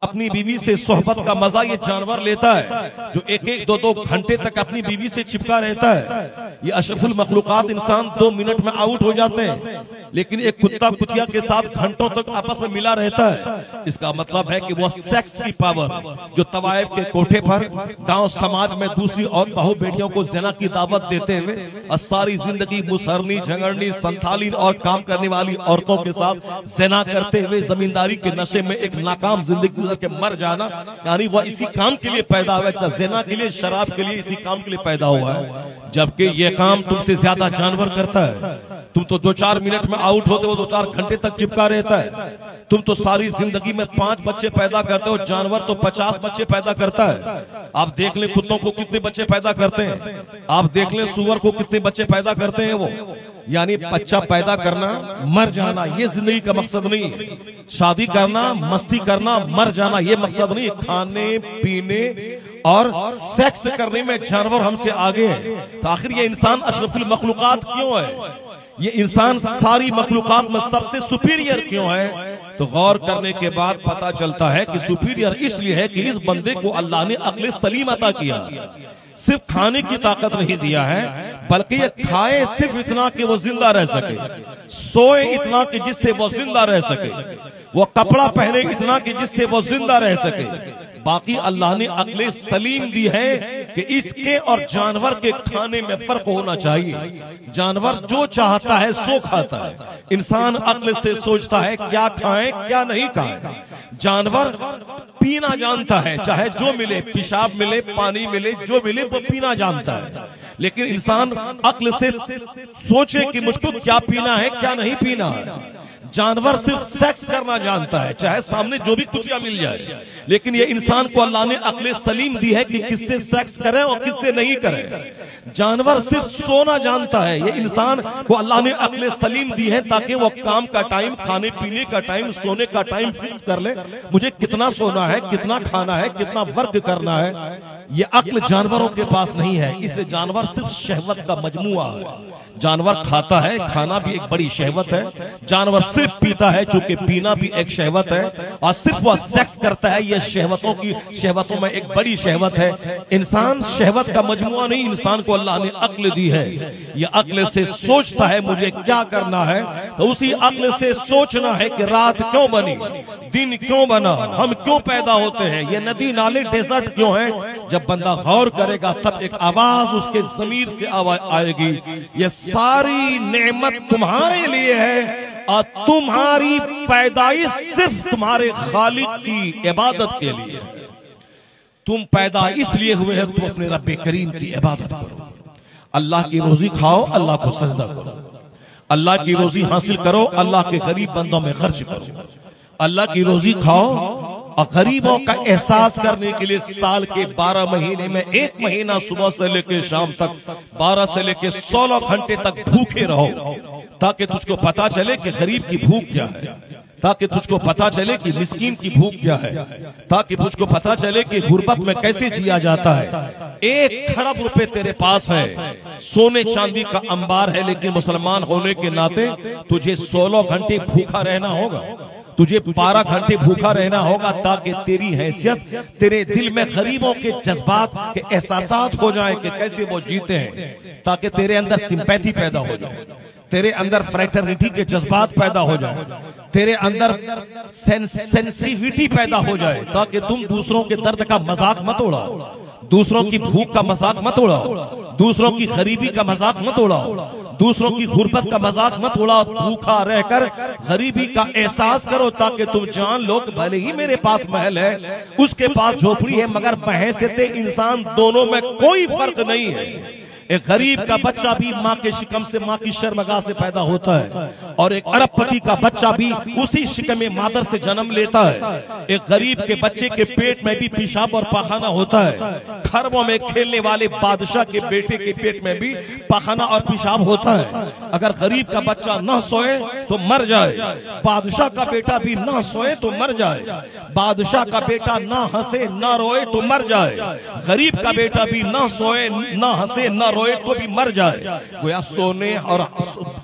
अपनी बीवी से सोहबत का मजा ये जानवर लेता है जो एक एक दो दो घंटे तक अपनी बीवी से चिपका रहता है। ये अशरफुल मखलूकात इंसान 2 मिनट में आउट हो जाते हैं, लेकिन एक कुत्ता कुतिया के साथ घंटों तक आपस में मिला रहता है। इसका मतलब है कि वह सेक्स की पावर जो तवाइफ के कोठे पर गांव समाज में दूसरी और बहू बेटियों को ज़िना की दावत देते हुए और सारी जिंदगी मुसहरनी झगड़नी संथालीन और काम करने वाली औरतों के साथ ज़िना करते हुए जमींदारी के नशे में एक नाकाम जिंदगी के मर जाना, यानी वह इसी काम के लिए पैदा हुआ है, ज़िना के लिए, शराब के लिए, इसी काम के लिए पैदा हुआ है। जबकि यह काम तुमसे ज्यादा जानवर करता है। तुम तो 2-4 मिनट में आउट होते हो, 2-4 घंटे तक चिपका रहता है। तुम तो सारी जिंदगी में 5 बच्चे पैदा करते हो, जानवर तो 50 बच्चे पैदा करता है। आप देख लें कुत्तों को कितने बच्चे पैदा करते हैं, आप देख लें सुअर को कितने बच्चे पैदा करते हैं वो। यानी बच्चा पैदा करना, मर जाना, ये जिंदगी का मकसद नहीं है। शादी करना, मस्ती करना, मर जाना, ये मकसद नहीं। खाने पीने और सेक्स करने में जानवर हमसे आगे है। तो आखिर ये इंसान अशरफुल मखलूकात क्यों है? ये इंसान सारी मखलूकात में सबसे सुपीरियर क्यों है? तो गौर करने के बाद पता चलता है कि सुपीरियर इसलिए है कि इस बंदे को अल्लाह ने अक्ल सलीम अता किया। सिर्फ खाने की ताकत नहीं दिया है, बल्कि ये खाए सिर्फ इतना कि वो जिंदा रह सके, सोए इतना कि जिससे वो जिंदा रह सके, वो कपड़ा पहने इतना कि जिससे वो जिंदा रह सके। बाकी अल्लाह ने अक्ल सलीम दी है कि इसके और जानवर के खाने में फर्क होना चाहिए। जानवर जो चाहता है सो खाता है, इंसान अक्ल से सोचता है क्या खाएं क्या नहीं खाएं। जानवर पीना जानता है, चाहे जो मिले, पेशाब मिले, पानी मिले, जो मिले वो पीना जानता है। लेकिन इंसान अक्ल से सोचे कि मुझको क्या पीना है क्या नहीं पीना है। जानवर सिर्फ सेक्स करना जानता है, चाहे सामने जो भी कुतिया मिल जाए। लेकिन ये इंसान को अल्लाह ने अक्ल सलीम दी है कि किससे सेक्स करें और किससे नहीं करें। जानवर सिर्फ सोना जानता है, ये इंसान को अल्लाह ने अक्ल सलीम दी है ताकि वो काम का टाइम, खाने पीने का टाइम, सोने का टाइम फिक्स कर ले। मुझे कितना सोना है, कितना खाना है, कितना वर्क करना है, ये अक्ल जानवरों के पास नहीं है। इसलिए जानवर सिर्फ शहवत का मजमुआ है। जानवर खाता है, खाना भी एक बड़ी शहवत है। जानवर सिर्फ पीता है, चूंकि पीना भी एक शहवत है। और सिर्फ वह सेक्स करता है, यह शहवतों में एक बड़ी शहवत है। इंसान शहवत का मजमुआ नहीं, इंसान को अल्लाह ने अक्ल दी है। यह अक्ल से सोचता है मुझे क्या करना है, तो उसी अक्ल से सोचना है कि रात क्यों बनी, दिन क्यों बना, हम क्यों पैदा होते हैं, ये नदी नाले डेजर्ट क्यों है। जब बंदा गौर करेगा तब एक आवाज उसके जमीर से आएगी, ये सारी नेमत तुम्हारे लिए है और तुम्हारी पैदाइश सिर्फ तुम्हारे खालिक की इबादत के लिए। तुम पैदा इसलिए हुए हैं, तुम अपने रब्बे करीम की इबादत करो। अल्लाह की रोजी खाओ, अल्लाह को सजदा करो। अल्लाह की रोजी हासिल करो, अल्लाह के गरीब बंदों में खर्च करो। अल्लाह की रोजी खाओ और गरीबों का एहसास करने के लिए साल के 12 महीने में 1 महीना सुबह से लेकर शाम तक 12 से लेकर 16 घंटे तक भूखे रहो, ताकि तुझको पता चले कि गरीब की भूख क्या है, ताकि तुझको पता चले कि मिस्कीन की भूख क्या है, ताकि तुझको पता चले कि गुर्बत में कैसे जिया जाता है। 1 खरब रुपए तेरे पास है, सोने चांदी का अंबार है, लेकिन मुसलमान होने के नाते तुझे 16 घंटे भूखा रहना होगा, तुझे 12 घंटे भूखा रहना होगा, ताकि तेरी हैसियत, तेरे दिल में गरीबों के जज्बात के एहसासात हो जाए कि कैसे वो जीते हैं, ताकि तेरे अंदर सिंपैथी पैदा हो जाए, तेरे अंदर फ्रैटर्निटी के जज्बात पैदा हो जाए, तेरे अंदर सेंसिटिविटी पैदा हो जाए, ताकि तुम दूसरों के दर्द का मजाक मत उड़ाओ, दूसरों की भूख का मजाक मत उड़ाओ, दूसरों की गरीबी का मजाक मत उड़ाओ, दूसरों की गुर्बत का मजाक मत उड़ाओ। भूखा रहकर गरीबी का एहसास करो, ताकि तुम जान लो कि भले ही मेरे पास महल है, उसके पास झोपड़ी है, मगर बहैसियत इंसान दोनों में कोई फर्क नहीं है। एक गरीब का बच्चा भी माँ के शिकम से, माँ की शर्मगाह से पैदा होता है, और एक अरबपति का बच्चा भी उसी शिकम मादर से जन्म लेता है। एक गरीब के बच्चे के पेट में भी पेशाब और पाखाना होता है। खरबों में खेलने वाले बादशाह के बेटे के पेट में भी पाखाना और पेशाब होता है। अगर गरीब का बच्चा न सोए तो मर जाए, बादशाह का बेटा भी न सोए तो मर जाए, बादशाह का बेटा न हंसे न रोए तो मर जाए, गरीब का बेटा भी न सोए न हंसे न रोए तो भी मर जाए। गोया सोने और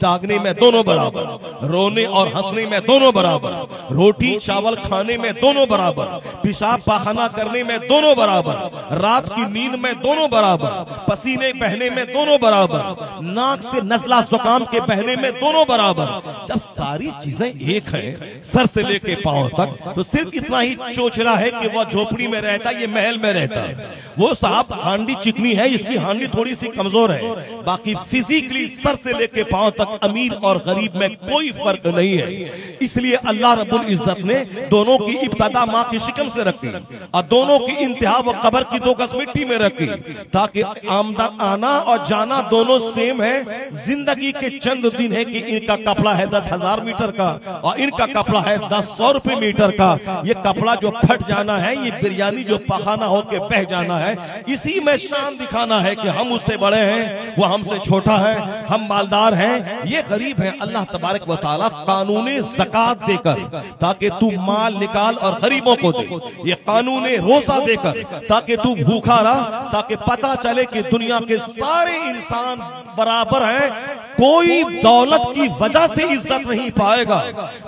जागने में दोनों बराबर, रोने और हंसने में दोनों बराबर, रोटी चावल खाने में दोनों बराबर, पेशाब पाखाना करने में दोनों बराबर, रात की नींद में दोनों बराबर, पसीने बहने में दोनों बराबर, नाक से नजला जुकाम के बहने में दोनों बराबर। जब सारी चीजें एक हैं सर से लेके पांव तक, तो सिर्फ इतना ही चोचला है कि वह झोपड़ी में रहता है, ये महल में रहता है। वो साहब हांडी चिकनी है, इसकी हांडी थोड़ी सी कमजोर है, बाकी फिजिकली सर से लेके पांव तक अमीर और गरीब में कोई फर्क नहीं है। इसलिए अल्लाह रब्बुल इज्जत ने दोनों की इब्तदा माँ की शिकम से रखी और दोनों की इंतहा वो कब्र की 2 गज मिट्टी में रखी, ताकि आना और जाना दोनों सेम है। जिंदगी के चंद दिन है कि इनका कपड़ा है 10,000 मीटर का और इनका कपड़ा है 100 रुपए मीटर का। ये कपड़ा जो फट जाना है, ये बिरयानी जो पखाना होके बह जाना है, इसी में शान दिखाना है कि हम उससे बड़े हैं, वो हमसे छोटा है, हम मालदार हैं, ये गरीब है। अल्लाह तबारक व तआला कानूने ज़कात देकर ताकि तू माल निकाल और गरीबों को दे, ये कानूने रोजा देकर ताकि तू भूखा रहा, ताकि पता चले कि दुनिया के सारे इंसान बराबर हैं, कोई दौलत की वजह से इज्जत नहीं पाएगा।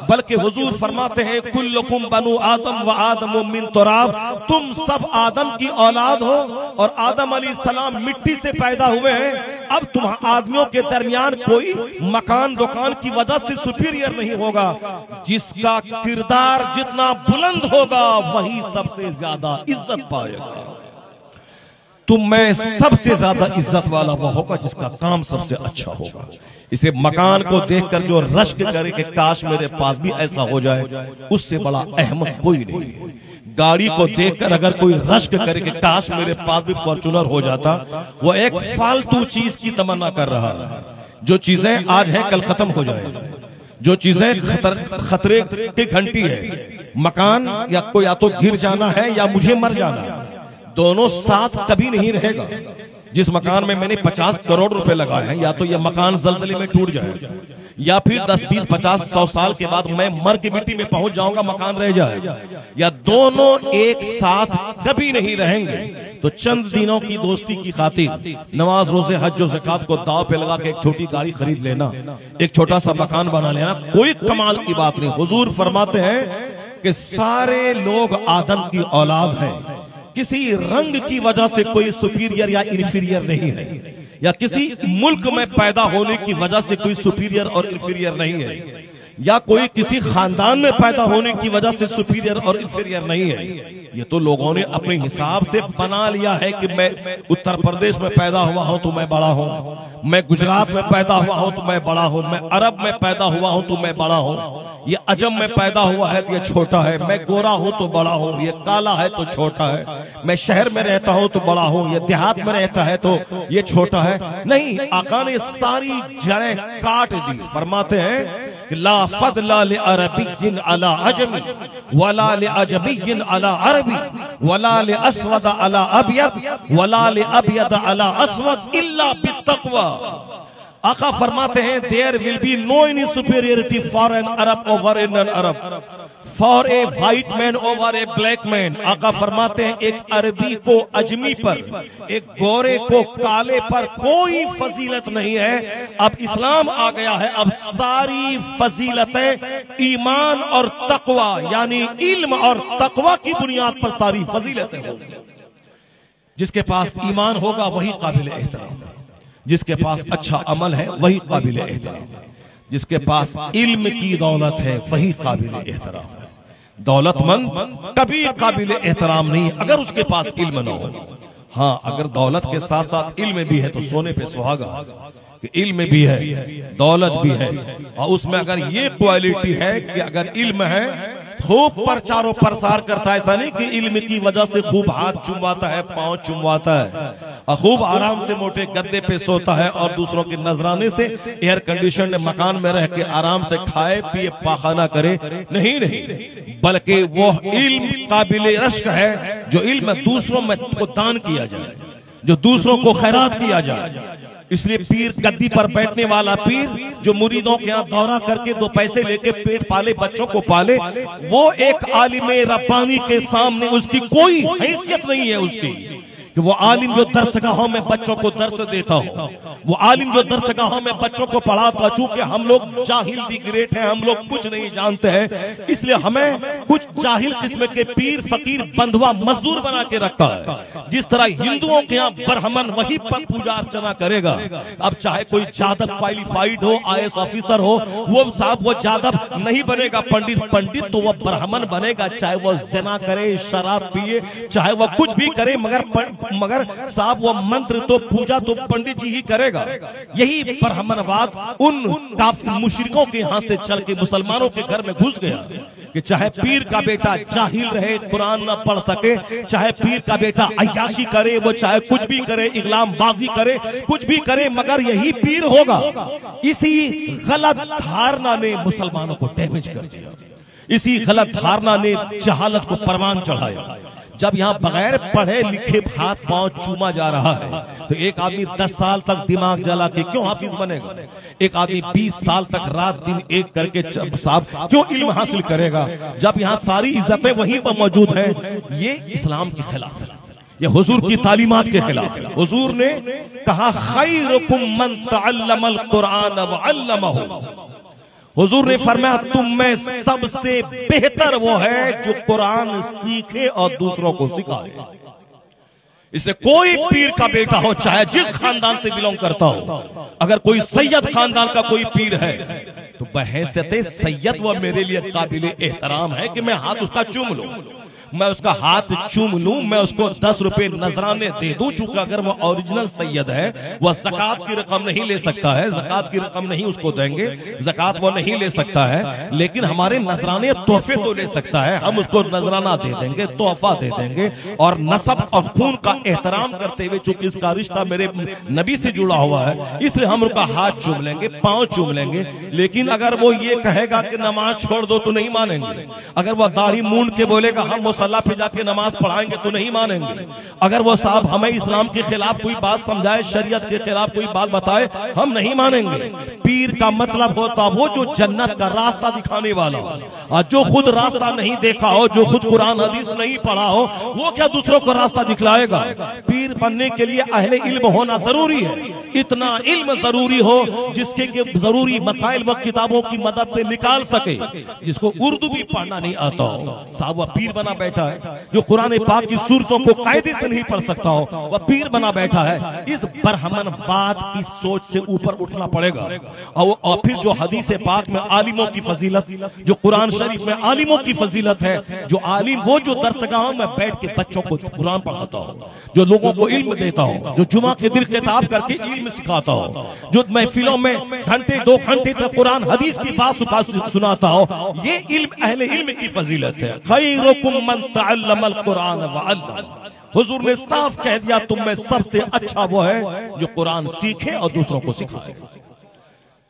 बल्कि हुजूर फरमाते हैं कुल्लुकुम बनु आदम व आदम मिन तुराब, तुम सब आदम की औलाद हो और आदम अलैहिस्सलाम मिट्टी से पैदा हुए हैं। अब तुम आदमियों के दरमियान कोई मकान दुकान की वजह से सुपीरियर नहीं होगा, जिसका किरदार जितना बुलंद होगा वही सबसे ज्यादा इज्जत पाएगा। तुम में सबसे ज्यादा इज्जत वाला वो होगा जिसका काम सबसे अच्छा होगा। इसे मकान को देखकर जो रश्क करे कि काश मेरे पास भी ऐसा हो जाए, उससे बड़ा अहमद कोई नहीं है। गाड़ी को देखकर अगर कोई रश्क करे कि काश मेरे पास भी फॉर्च्यूनर हो जाता, वो एक फालतू चीज की तमन्ना कर रहा है। जो चीजें आज हैं कल खत्म हो जाएगी, जो चीजें खतरे की घंटी है, मकान या कोई या तो गिर जाना है या मुझे मर जाना है, दोनों साथ कभी नहीं रहेगा। जिस मकान में मैंने 50 करोड़ रुपए लगाए हैं, या तो यह मकान जलजले में टूट जाए या फिर 10, 20, 50, 100 साल के बाद मैं मर के मिट्टी में पहुंच जाऊंगा, मकान रह जाए, या दोनों एक साथ कभी नहीं रहेंगे। तो चंद दिनों की दोस्ती की खातिर नमाज रोजे हज और ज़कात को दाव पे लगा के एक छोटी गाड़ी खरीद लेना, एक छोटा सा मकान बना लेना, कोई कमाल की बात नहीं। हुजूर फरमाते हैं कि सारे लोग आदम की औलाद हैं, किसी रंग की वजह से कोई सुपीरियर या इंफीरियर नहीं है, या किसी मुल्क में पैदा होने की वजह से कोई सुपीरियर और इंफीरियर नहीं है, या कोई किसी खानदान में पैदा होने की वजह से सुपीरियर और इंफीरियर नहीं है। ये तो लोगों ने अपने हिसाब से बना लिया है कि मैं उत्तर प्रदेश में पैदा हुआ हूं तो मैं बड़ा हूं, मैं गुजरात में पैदा हुआ हूं तो मैं बड़ा हूं, मैं अरब में पैदा हुआ हूं तो मैं बड़ा हूं, ये अजम में पैदा हुआ है तो ये छोटा है, मैं गोरा हूं तो बड़ा हूं, ये काला है तो छोटा है, मैं शहर में रहता हूं तो बड़ा हूं, ये देहात में रहता है तो ये छोटा है। नहीं, आका ने सारी जड़ें काट दी। फरमाते हैं ला फदला ले अरबिय्यिन अला अजमी वला ले अजमिय्यिन अला अरबी वला ले अस्वद अला अबयद वला ले अबयद अला अस्वद इल्ला बित्तक़वा। आका फरमाते हैं there will be no any superiority for an Arab over an Arab, for a white man over a black man. आका फरमाते हैं एक अरबी को अजमी पर, एक गोरे को काले पर कोई फजीलत नहीं है। अब इस्लाम आ गया है, अब सारी फजीलतें ईमान और तकवा यानी इल्म और तकवा की बुनियाद पर सारी फजीलतें होंगी। जिसके पास ईमान होगा वही काबिल एहतराम, जिसके पास अच्छा अमल है वही काबिल एहतराम, जिसके पास इल्म की दौलत है वही काबिल एहतराम है। दौलतमंद कभी काबिल एहतराम नहीं अगर उसके पास इल्म न हो। हाँ, अगर दौलत के साथ साथ इल्म भी है तो सोने पे सुहागा, कि इल्म भी है दौलत भी है, और उसमें अगर ये क्वालिटी है कि अगर इल्म है खूब प्रचारो प्रसार करता है, ऐसा नहीं कि इल्म की वजह से खूब हाथ चुमवाता है, पांव चुमवाता है और खूब आराम से मोटे गद्दे पे सोता है और दूसरों के नजराने से एयर कंडीशन मकान में रह के आराम से खाए पिए पाखाना करे। नहीं नहीं, बल्कि वो इल्म काबिल रश्क है जो इल्म दूसरों में को दान किया जाए, जो दूसरों को खैरात किया जाए। इसलिए पीर गद्दी पर बैठने वाला पीर जो मुरीदों के यहाँ दौरा करके 2 पैसे लेके पेट पाले, बच्चों को पाले, वो एक आलिम रब्बानी के सामने उसकी कोई हैसियत नहीं है उसकी, कि वो आलिम जो दरसगाहों में बच्चों को दर्स देता हो, वो आलिम जो दरसगाहों में बच्चों को पढ़ाता। चूंकि हम लोग जाहिल दी ग्रेट हैं, हम लोग कुछ नहीं जानते हैं, इसलिए हमें कुछ जाहिल किस्म के पीर फकीर बंधुआ मजदूर बना के रखा है। जिस तरह हिंदुओं के यहाँ ब्राह्मण वही पर पूजा अर्चना करेगा। अब चाहे कोई जादव क्वालिफाइड हो, IAS ऑफिसर हो, वो साहब वो जादव नहीं बनेगा पंडित तो वो ब्राह्मण बनेगा। चाहे वो ज़िना करे, शराब पिए, चाहे वो कुछ भी करे, मगर साहब वो मंत्र तो पूजा तो पंडित जी ही करेगा। यही ब्राह्मणवाद उन मुशरिकों के यहाँ से चल के मुसलमानों के घर में घुस गया कि चाहे पीर का बेटा जाहिल रहे, कुरान न पढ़ सके, चाहे पीर का बेटा अय्याशी करे, वो चाहे कुछ भी करे, इगलाम बाजी करे, कुछ भी करे, मगर यही पीर होगा। इसी गलत धारणा ने मुसलमानों को डैमेज कर दिया। इसी गलत धारणा ने जहालत को परवान चढ़ाया। जब यहाँ बगैर पढ़े लिखे हाथ पांव चूमा जा रहा है तो एक आदमी 10 साल तक दिमाग जला के क्यों हाफिज बनेगा? एक आदमी 20 साल तक रात दिन एक करके साहब क्यों इल्म हासिल करेगा? जब यहाँ सारी इज्जतें वहीं पर मौजूद हैं। ये इस्लाम के खिलाफ है, ये हुजूर की तालीमात के खिलाफ है। हुजूर ने कहा खैरुकुम मन तअल्लमल कुरान व अल्लमहु। हुजूर ने फरमाया तुम में सबसे बेहतर वो है जो कुरान सीखे और दूसरों को सिखाए। इससे कोई पीर का बेटा हो, चाहे जिस खानदान से बिलोंग करता हो, अगर कोई सैयद खानदान का कोई पीर है तो बहैसियत सैयद वो मेरे लिए काबिल एहतराम है कि मैं हाथ उसका चूम लूं, मैं उसका हाथ चूम लूं, मैं उसको 10 रुपए नजराने दे दूं। चूंकि अगर वो ओरिजिनल सैयद है, वह ज़कात की रकम नहीं ले सकता है, ज़कात की रकम नहीं उसको देंगे, ज़कात वो नहीं ले सकता है, लेकिन हमारे नजराने तोहफे तो ले सकता है, हम उसको नजराना दे देंगे, तोहफा दे देंगे। और नसब और खून का एहतराम करते हुए, चूंकि इसका रिश्ता मेरे नबी से जुड़ा हुआ है, इसलिए हम उसका हाथ चूम लेंगे, पांव चूम लेंगे। लेकिन अगर वो ये कहेगा कि नमाज छोड़ दो तो नहीं मानेंगे। अगर वो दाढ़ी मूंड के बोलेगा हम मुसल्ला पे जाके नमाज पढ़ाएंगे तो नहीं मानेंगे। अगर वो साहब हमें इस्लाम के खिलाफ कोई बात समझाए, शरीयत के खिलाफ कोई बात बताए, हम नहीं मानेंगे। पीर का मतलब होता वो जो जन्नत का रास्ता दिखाने वाला हो, और जो खुद रास्ता नहीं देखा हो, जो खुद कुरान हदीस नहीं पढ़ा हो, वो क्या दूसरों को रास्ता दिखलाएगा? पीर बनने के लिए अहले इल्म होना जरूरी है। इतना इल्म जरूरी हो जिसके जरूरी मसाइल व किताबों की मदद से निकाल सके। जिसको उर्दू भी पढ़ना नहीं आता हो, साहब वह पीर बना बैठा है। जो कुरान पाक की सूरतों को कायदे से नहीं पढ़ सकता हो, वह पीर बना बैठा है। इस ब्राह्मणवाद की सोच से ऊपर उठना पड़ेगा। और फिर जो हदीस पाक में आलिमों की फजीलत, जो कुरान शरीफ में आलिमों की फजीलत है, जो आलिम वो जो दरसगाहों में बैठ के बच्चों को कुरान पढ़ाता हो, जो लोगों को इल्म देता हो, जो जुमा के दिन किताब करके इल्म सिखाता हो, जो महफिलों में घंटे 2 घंटे तक कुरान हदीस की बात सुनाता हो, ये इल्म अहले इल्म की फजीलत है। खैरुकुम मन तअल्लमल कुरान व अल्लम। हुजूर ने साफ कह दिया तुम में सबसे अच्छा वो है जो कुरान सीखे और दूसरों को सिखाए।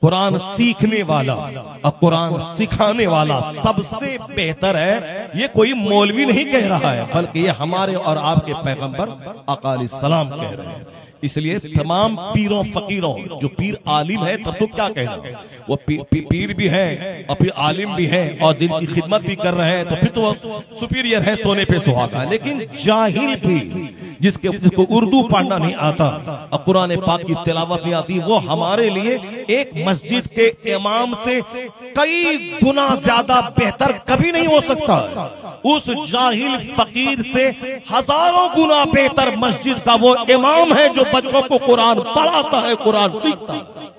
कुरान सीखने वाला और कुरान सिखाने वाला सबसे बेहतर है। ये कोई मौलवी नहीं कह रहा है, बल्कि ये हमारे और आपके पैगंबर आका अलैहिस्सलाम कह रहे हैं। इसलिए तमाम पीरों फकीरों, जो पीर आलिम है तब तो क्या कहना, वो पीर भी है और फिर आलिम भी है और दिन की खिदमत भी कर रहे हैं, तो फिर तो सुपीरियर है, सोने पे सुहागा। लेकिन जाहिल पीर जिसको उर्दू पढ़ना नहीं आता और कुरान पाक की तिलावत नहीं आती, वो हमारे लिए एक मस्जिद के इमाम से कई गुना ज्यादा बेहतर कभी नहीं हो सकता। उस जाहिल फकीर से हजारों गुना बेहतर मस्जिद का वो इमाम है जो बच्चों को कुरान पढ़ाता है, कुरान सीखता है।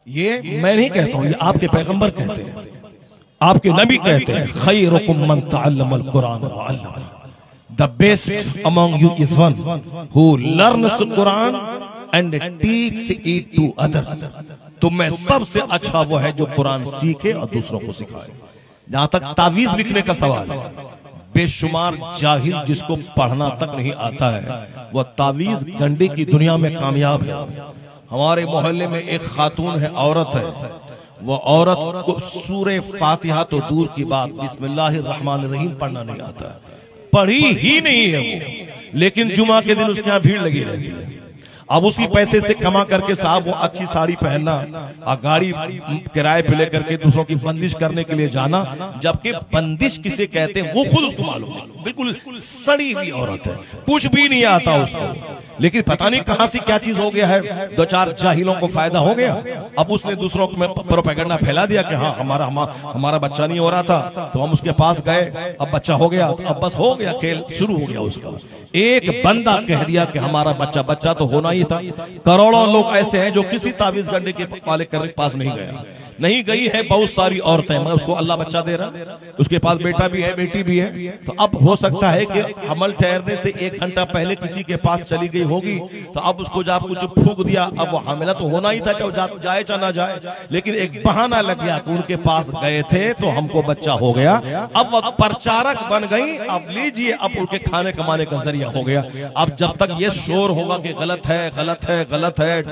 ये मैं नहीं कहता हूं, ये आपके पैगंबर कहते हैं, आपके नबी कहते हैं। खैरुकुम मन तअल्लमल कुरान व Allam. The best among you is one who learns Quran and teaches it to others। तुम में सबसे अच्छा वो है जो कुरान सीखे और दूसरों को सिखाए। जहां तक तावीज लिखने का सवाल है, बेशुमार जाहिल जिसको पढ़ना तक नहीं आता है, वह तावीज गंडे की दुनिया में कामयाब है। हमारे मोहल्ले में एक खातून है, औरत है, वो औरत को सूरे फातिहा तो दूर की बात बिस्मिल्लाहिर्रहमानिर्रहीम पढ़ना नहीं आता है, पढ़ी ही नहीं है वो, लेकिन जुमा के दिन उसके यहाँ भीड़ लगी रहती है। अब उसी पैसे से कमा करके साहब वो अच्छी साड़ी पहनना और गाड़ी किराए पे लेकर के दूसरों की बंदिश करने के लिए जाना, जबकि बंदिश किसे कहते हैं वो खुद उसको मालूम है। बिल्कुल सड़ी हुई औरत है, कुछ भी नहीं आता उसको, लेकिन पता नहीं कहां से क्या चीज हो गया है, दो चार जाहिलों को फायदा हो गया। अब उसने दूसरों में प्रोपेगेंडा फैला दिया कि हाँ हमारा बच्चा नहीं हो रहा था तो हम उसके पास गए, अब बच्चा हो गया, अब बस हो गया, खेल शुरू हो गया उसका। एक बंदा कह दिया कि हमारा बच्चा तो होना ही था। करोड़ों लोग ऐसे हैं जो किसी तावीज गंडे के वाले करने के पास नहीं गई है। बहुत सारी औरतें, मैं उसको अल्लाह बच्चा दे रहा, उसके पास बेटा भी है बेटी भी है, तो अब हो सकता है कि हमल ठहरने से 1 घंटा पहले किसी के पास चली गई होगी, तो अब उसको जब कुछ फूंक दिया, अब वो हामिला तो होना ही था, चाहे जाए चाहे ना जाए, लेकिन एक बहाना लग गया कि उनके पास गए थे तो हमको बच्चा हो गया। अब वो प्रचारक बन गई, अब लीजिए, अब उनके खाने कमाने का जरिया हो गया। अब जब तक ये शोर होगा कि गलत है गलत है गलत है,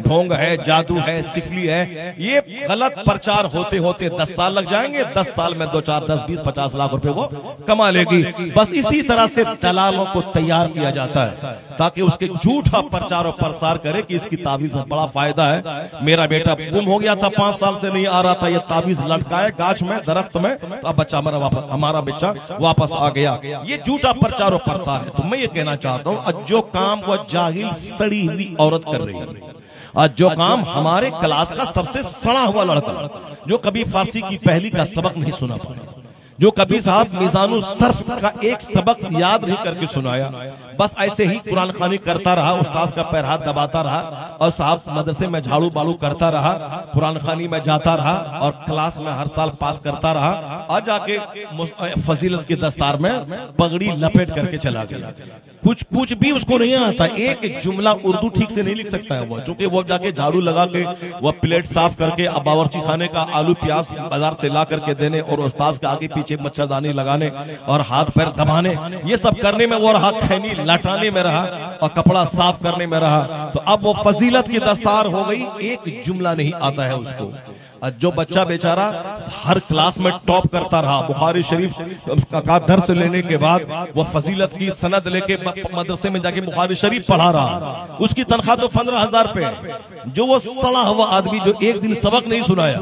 ढोंग है जादू है सिफली है, ये गलत प्रचार होते होते 10 साल लग जाएंगे। 10 साल में 2 4 10 20 50 लाख रुपए वो कमा लेगी। बस इसी तरह से दलालों को तैयार किया जाता है ताकि उसके झूठा प्रचार और प्रसार करे कि इसकी ताबीज में बड़ा फायदा है। मेरा बेटा गुम हो गया था, 5 साल से नहीं आ रहा था, ये ताबीज लटकाए गाछ में दरख्त में, तो अब बच्चा हमारा बच्चा वापस आ गया। ये झूठा प्रचार और प्रसार है। तो मैं ये कहना चाहता हूँ, जो काम वो जाहिल सड़ी हुई औरत कर रही है, आज जो काम हमारे क्लास का सबसे सड़ा हुआ लड़का जो कभी फारसी की पहली का सबक नहीं सुना, जो कभी साहब मिजानुल सर्फ का एक सबक याद नहीं करके सुनाया, बस ऐसे ही कुरान खानी करता रहा, उस्ताद का पैर हाथ दबाता रहा और साहब मदरसे में झाड़ू बालू करता रहा, कुरान खानी में जाता रहा और क्लास में हर साल पास करता रहा, और जाके फजीलत के दस्तार में पगड़ी लपेट करके चला गया। कुछ भी उसको नहीं आता, एक जुमला उर्दू ठीक से नहीं लिख सकता है वो, चूंकि वो जाके झाड़ू लगा के वो प्लेट साफ करके अब बावर्ची खाने का आलू प्याज बाजार से ला करके देने और उस्ताद के आगे पीछे मच्छरदानी लगाने और हाथ पैर दबाने, ये सब करने में वो रहा, खैनी लटाने में रहा और कपड़ा साफ करने में रहा। तो अब वो फजीलत की दस्तार हो गई, एक जुमला नहीं आता है उसको। जो बच्चा बेचारा हर क्लास में टॉप करता रहा, बुखारी शरीफ का दर्स लेने के बाद वो फजीलत की सनद लेके मदरसे में जाके बुखारी शरीफ पढ़ा रहा, उसकी तनख्वाह तो 15,000 रुपए। जो वो सड़ा हुआ आदमी जो एक दिन सबक नहीं सुनाया,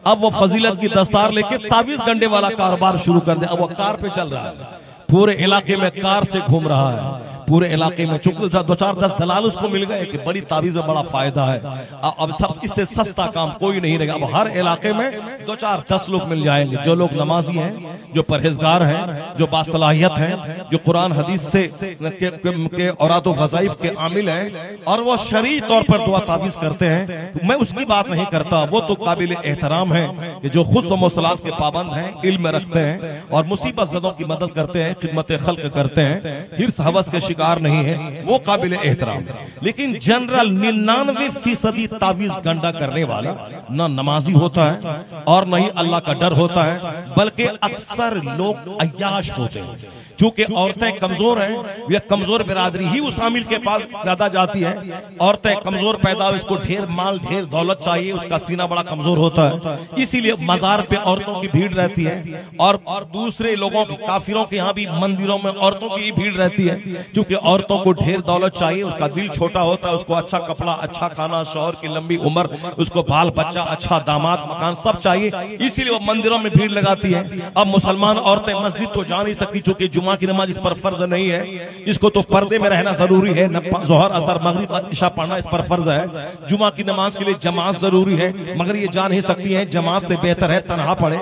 अब वो फजीलत की दस्तार लेके ताबीज गंडे वाला कारोबार शुरू कर दे। अब वो कार पे चल रहा है, पूरे इलाके में कार से घूम रहा है, पूरे इलाके में चुके 2 4 10 दलाल उसको मिल गए कि बड़ी ताबीज में बड़ा फायदा है। अब सब इससे सस्ता काम कोई नहीं रहेगा। अब हर इलाके में 2 4 10 लोग मिल जाएंगे, जो लोग नमाजी हैं, जो परहेजगार हैं, जो बासलाहियत हैं, जो कुरान हदीस से के औरात व वज़ाइफ के आमिल हैं और वो शरई तौर पर दुआ ताबीज करते हैं। तो मैं उसकी बात नहीं करता, वो तो काबिल एहतराम है कि जो खुद मुसलात के पाबंद हैं, इल्म रखते हैं और मुसीबत ज़दों की मदद करते हैं, खिदमत खल्क करते हैं, हिर्स हवस के शिकार नहीं है, वो काबिल एहतराम है। लेकिन जनरल 99% ताबीज गंडा करने वाला ना नमाजी होता है और न ही अल्लाह का डर होता है, बल्कि अक्सर लोग अय्याश होते हैं। चूंकि औरतें कमजोर हैं, यह कमजोर बिरादरी ही उस आमिल के पास ज्यादा जाती है। औरतें कमजोर पैदा, इसको ढेर माल ढेर दौलत चाहिए, उसका सीना बड़ा कमजोर होता है, इसीलिए मजार पे औरतों की भीड़ रहती है। और दूसरे लोगों की, काफिरों के यहाँ भी मंदिरों में औरतों की भीड़ रहती है, क्योंकि औरतों को ढेर दौलत चाहिए, उसका दिल छोटा होता है, उसको अच्छा कपड़ा, अच्छा खाना, शौहर की लंबी उम्र, उसको बाल बच्चा, अच्छा दामाद, मकान सब चाहिए, इसीलिए वो मंदिरों में भीड़ लगाती है। अब मुसलमान औरतें मस्जिद तो जा नहीं सकती, चूंकि जुमा की नमाज इस पर फर्ज नहीं है, इसको तो पर्दे में रहना जरूरी है, जोहर असर मगरिब इशा पढ़ना इस पर फर्ज है। जुमा की नमाज के लिए जमात जरूरी है, मगर ये जा नहीं सकती है, जमात से बेहतर है तन्हा पढ़े।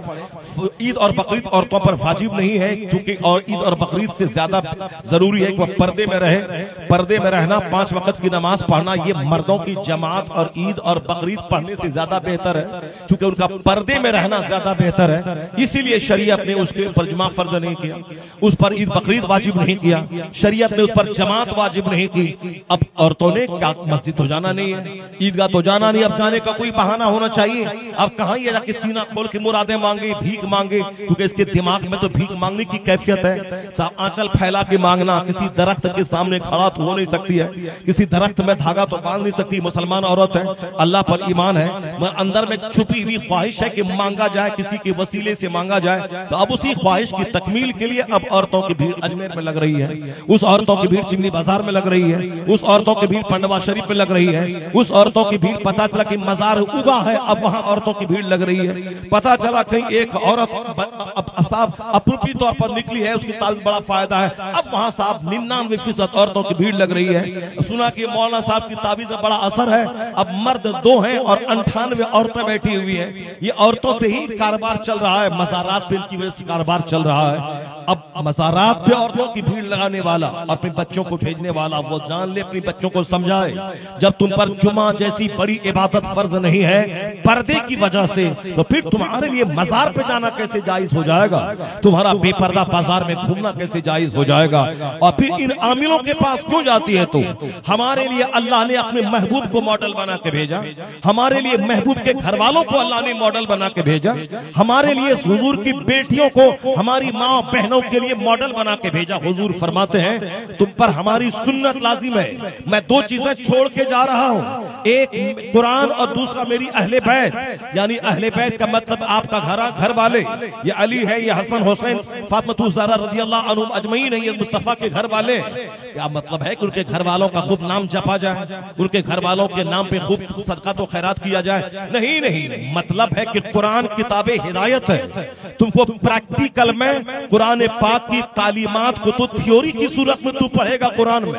ईद और बकरीद औरतों पर वाजिब नहीं है, क्योंकि और ईद और बकरीद से ज्यादा जरूरी है कि वह पर्दे में रहे। पर्दे में रहना, 5 वक्त की नमाज पढ़ना, ये मर्दों की जमात और ईद और बकरीद पढ़ने से ज्यादा बेहतर है, क्योंकि उनका पर्दे में रहना ज्यादा बेहतर है। इसीलिए शरीयत ने उसके ऊपर जुमा फर्ज नहीं किया, उस पर ईद बकरीद वाजिब नहीं किया, शरीयत ने उस पर जमात वाजिब नहीं की। अब औरतों ने क्या मस्जिद तो जाना नहीं है, ईदगाह तो जाना नहीं, अब जाने का कोई बहाना होना चाहिए। अब कहाँ ये जाके सीना खोल के मुरादें मांगे, भीख मांगे, क्योंकि इसके दिमाग में तो भीख मांगने की कैफियत है। आंचल फैला के मांगना, किसी दरख्त दरख्त के सामने खड़ा तो हो नहीं सकती है, किसी दरख्त में धागा तो बांध नहीं सकती, मुसलमान औरत है, अल्लाह पर ईमान है, मगर अंदर में छुपी हुई ख्वाहिश है कि मांगा जाए, किसी के वसीले से मांगा जाए। तो अब उसी ख्वाहिश की तकमील के लिए अब औरतों की भीड़ अजमेर में लग रही है, उस औरतों की भीड़ चिमनी बाजार में लग रही है, उस औरतों की भीड़ पंडवा शरीफ में लग रही है, उस औरतों की भीड़ पता चला कि मजार उगा है, अब वहां औरतों की भीड़ लग रही है। पता चला कहीं एक औरत साहब अपरूपी तौर पर निकली है, उसकी ताबीज बड़ा फायदा है, अब वहां साहब 99% औरतों की भीड़ लग रही है। सुना कि मौलाना साहब की ताबीज में बड़ा असर है, अब मर्द 2 हैं और 98 औरतें बैठी हुई हैं। ये औरतों से ही कारोबार चल रहा है, मज़ारात पे इनकी वजह से कारोबार चल रहा है। अब मज़ारात पे औरतों की भीड़ लगाने वाला और अपने बच्चों को भेजने वाला वो जान ले, अपने बच्चों को समझाए, जब तुम पर जुमा जैसी बड़ी इबादत फर्ज नहीं है पर्दे की वजह से, तो फिर तुम्हारे लिए मजार पे जाना कैसे जायज हो जाएगा, तुम्हारा बेपर्दा बाजार में घूमना कैसे जायज हो जाएगा। और फिर इन आमिलों के पास क्यों जाती है तू? हमारे लिए अल्लाह ने अपने महबूब को मॉडल बना के भेजा, हमारे लिए महबूब के घर वालों को अल्लाह ने मॉडल बना के भेजा, हमारे लिए हुजूर की बेटियों को, हमारी माँ बहनों के लिए मॉडल बना के भेजा। हुजूर फरमाते हैं तुम पर हमारी सुन्नत लाजिम है, मैं 2 चीजें छोड़ के जा रहा हूँ, एक कुरान और दूसरा मेरी अहले बैत। यानी अहले बैत का मतलब आपका घर वाले, ये अली है, ये हसन हुसैन फातिमा ज़हरा रज़ियल्लाहु अन्हुम अजमईन है, ये मुस्तफा के घर वाले। क्या मतलब है कि उनके घर वालों का खूब नाम जपा जाए, उनके घर वालों के नाम पे खूब सदका तो खैरात किया जाए? नहीं नहीं, मतलब है कि कुरान किताबे हिदायत है, तुमको प्रैक्टिकल में कुरान पाक की तालीमात को तो थ्योरी की सूरत में तू पढ़ेगा कुरान में,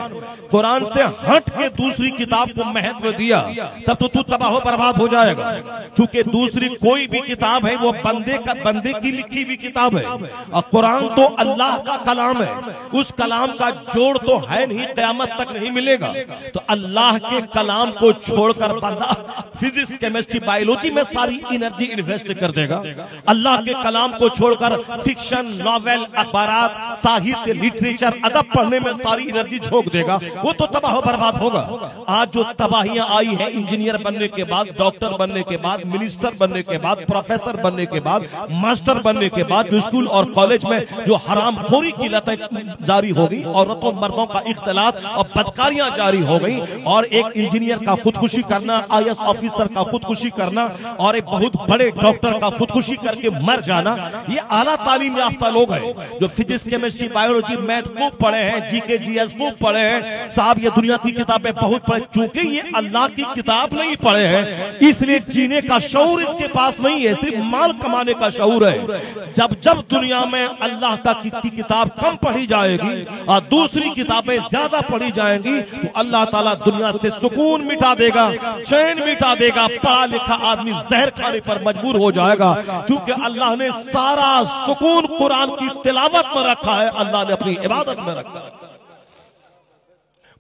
कुरान से हट के दूसरी किताब को महत्व दिया तब तो तू तबाह बर्बाद हो जाएगा। क्योंकि दूसरी कोई भी किताब है वो बंदे की लिखी हुई किताब है, और कुरान तो अल्लाह का कलाम है, उस कलाम का जोड़ तो है नहीं, क़यामत तक नहीं मिलेगा। तो अल्लाह के कलाम को छोड़कर बंदा फिजिक्स केमिस्ट्री बायोलॉजी में सारी एनर्जी इन्वेस्ट कर देगा, अल्लाह के कलाम को छोड़कर फिक्शन नॉवेल अखबारात साहित्य लिटरेचर अदब पढ़ने में सारी एनर्जी झोंक देगा, वो तो तबाह बर्बाद होगा। आज जो तबाहियां आई है इंजीनियर बनने के बाद, डॉक्टर बनने के बाद, मिनिस्टर बनने के बाद, प्रोफेसर बनने के बाद, मास्टर बनने के बाद, जो स्कूल और कॉलेज में जो हरामखोरी की लतें जारी हो गई, औरतों मर्दों का इख्तिलात और बदकारियां जारी हो गई, और एक इंजीनियर का खुदकुशी करना, IAS ऑफिसर का खुदकुशी करना, और एक बहुत बड़े डॉक्टर का खुदकुशी करके मर जाना, ये आला तालीम याफ्ता लोग हैं जो फिजिक्स केमिस्ट्री बायोलॉजी मैथ खूब पढ़े हैं, GK GS खूब पढ़े हैं। साहब ये दुनिया की किताबें बहुत पढ़े, चूंकि ये अल्लाह की किताब नहीं पढ़े हैं इसलिए जीने का शऊर इसके पास नहीं है, सिर्फ माल कमाने का शऊर है। जब जब दुनिया में अल्लाह की किताब कम पढ़ी जाएगी और दूसरी किताबें ज्यादा पढ़ी जाएंगी, तो अल्लाह ताला दुनिया से सुकून मिटा देगा, चैन मिटा देगा, पढ़ा लिखा आदमी जहर खाने पर मजबूर हो जाएगा। क्योंकि अल्लाह ने सारा सुकून कुरान की तिलावत में रखा है, अल्लाह ने अपनी इबादत में रखा है।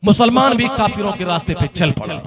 मुसलमान भी काफिरों के रास्ते पे चल पड़ा,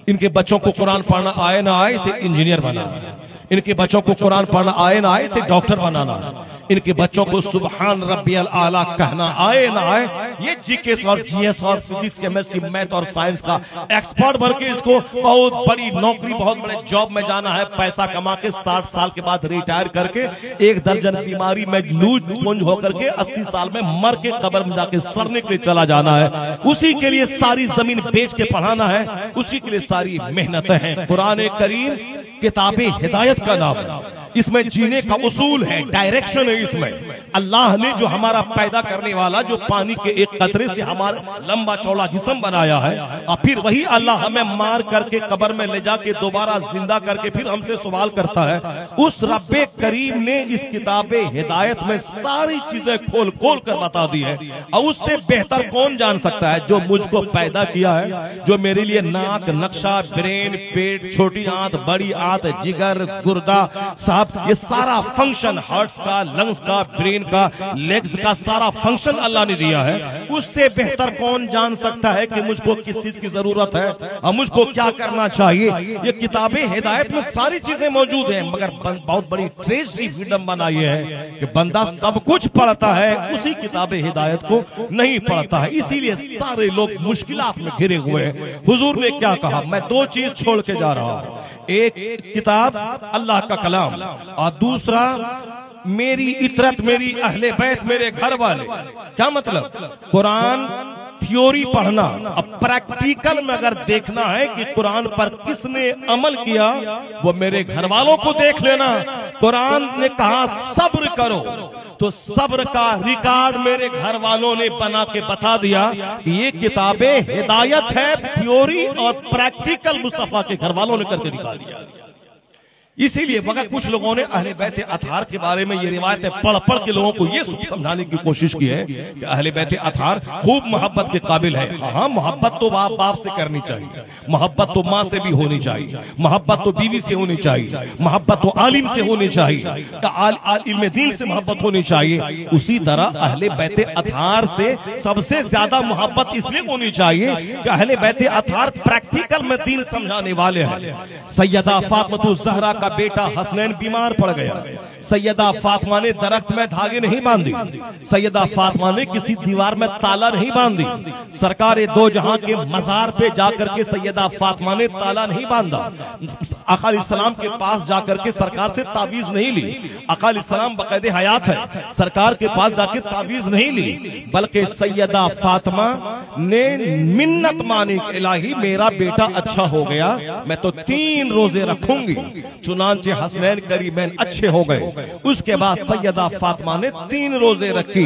इनके बच्चों को कुरान पढ़ना आए ना आए इसे इंजीनियर बनाना, इनके बच्चों को कुरान पढ़ना आए ना आए इसे डॉक्टर बनाना, इनके बच्चों को सुबहान रब्बियल आला कहना आए ना आए, ये GK और GS और फिजिक्स केमिस्ट्री मैथ और साइंस का एक्सपर्ट बन के इसको बहुत बड़ी नौकरी, बहुत बड़े जॉब में जाना है, पैसा कमा के 60 साल के बाद रिटायर करके 1 दर्जन बीमारी में लूज पुंज होकर के 80 साल में मर के कब्र में जाके सड़ने के लिए चला जाना है। उसी के लिए सारी जमीन बेच के पढ़ाना है, उसी के लिए सारी मेहनतें हैं। कुरान करीम किताबे हिदायत का नाम है, इसमें जीने का उसूल है, डायरेक्शन है। इसमें अल्लाह ने जो हमारा पैदा करने वाला, जो पानी के एक कतरे से हमारा लंबा चौड़ा जिस्म बनाया है, और फिर वही अल्लाह हमें मार करके कब्र में ले जाके दोबारा जिंदा करके फिर हमसे सवाल करता है, उस रब्बे करीम ने इस किताबे हिदायत में सारी चीजें खोल खोल कर बता दी है। और उससे बेहतर कौन जान सकता है? जो मुझको पैदा किया है, जो मेरे लिए नाक, नक्शा, ब्रेन, पेट, छोटी आंत, बड़ी आंत, जिगर, गुर्दा, साहब ये सारा फंक्शन, हार्ट्स का, लंग्स का, ब्रेन का, लेग्स का सारा फंक्शन अल्लाह ने दिया है। उससे बेहतर कौन जान सकता है कि मुझको किस चीज की जरूरत है और मुझको क्या करना चाहिए? ये किताबें हिदायत में सारी चीजें मौजूद हैं, मगर बहुत बड़ी ट्रेजडी फ्रीडम बनाई है कि बंदा सब कुछ पढ़ता है, उसी किताबें हिदायत को नहीं पढ़ता है। इसीलिए सारे लोग मुश्किलात में घिरे हुए हैं। हुजूर ने क्या कहा? मैं 2 चीज छोड़ के जा रहा हूं, एक किताब अल्लाह का कलाम और दूसरा मेरी इतरत, मेरी अहले बैत, मेरे घर वाले। क्या मतलब? कुरान थ्योरी पढ़ना, अब प्रैक्टिकल में अगर देखना है कि कुरान पर किसने अमल किया, वो मेरे घर वालों को देख लेना। कुरान ने कहा सब्र करो, तो सब्र का रिकॉर्ड मेरे घर वालों ने बना के बता दिया कि ये किताबें हिदायत है, थ्योरी और प्रैक्टिकल मुस्तफा के घर वालों ने करके दिखा दिया। इसीलिए मगर कुछ लोगों ने अहले बैत अतहार के बारे में ये रिवायतें पढ़ पढ़ के लोगों को ये समझाने की कोशिश की है कि अहले बैत अतहार खूब मोहब्बत के काबिल है। हाँ, मोहब्बत तो बाप से करनी चाहिए, मोहब्बत तो माँ से भी होनी चाहिए, मोहब्बत तो बीवी से होनी चाहिए, मोहब्बत तो आलिम से होनी चाहिए, इल्म दीन से मोहब्बत होनी चाहिए। उसी तरह अहले बैत अतहार से सबसे ज्यादा मोहब्बत इसलिए होनी चाहिए कि अहले बैत अतहार प्रैक्टिकल में दीन समझाने वाले हैं। सैयदा फातिमा ज़हरा का बेटा हसनैन बीमार पड़ गया। सैयदा फातिमा ने दरख्त में धागे नहीं बांधी, सैयदा फातिमा ने किसी दीवार में ताला नहीं बांधी, सरकार दो जहां के मजार पे जाकर के सैयदा फातिमा ने ताला नहीं बांधा, आका अलैहिस्सलाम के पास जाकर के सरकार से तावीज नहीं ली, आका अलैहिस्सलाम बकायदे हयात है, सरकार के पास जाके तावीज नहीं ली, बल्कि सैयदा फातिमा ने मिन्नत मानी, इलाही मेरा बेटा अच्छा हो गया, मैं तो 3 रोजे रखूंगी। चुनांचे हसनैन करीबैन अच्छे हो गए। उसके बाद सैयदा फातिमा ने 3 रोजे रखी।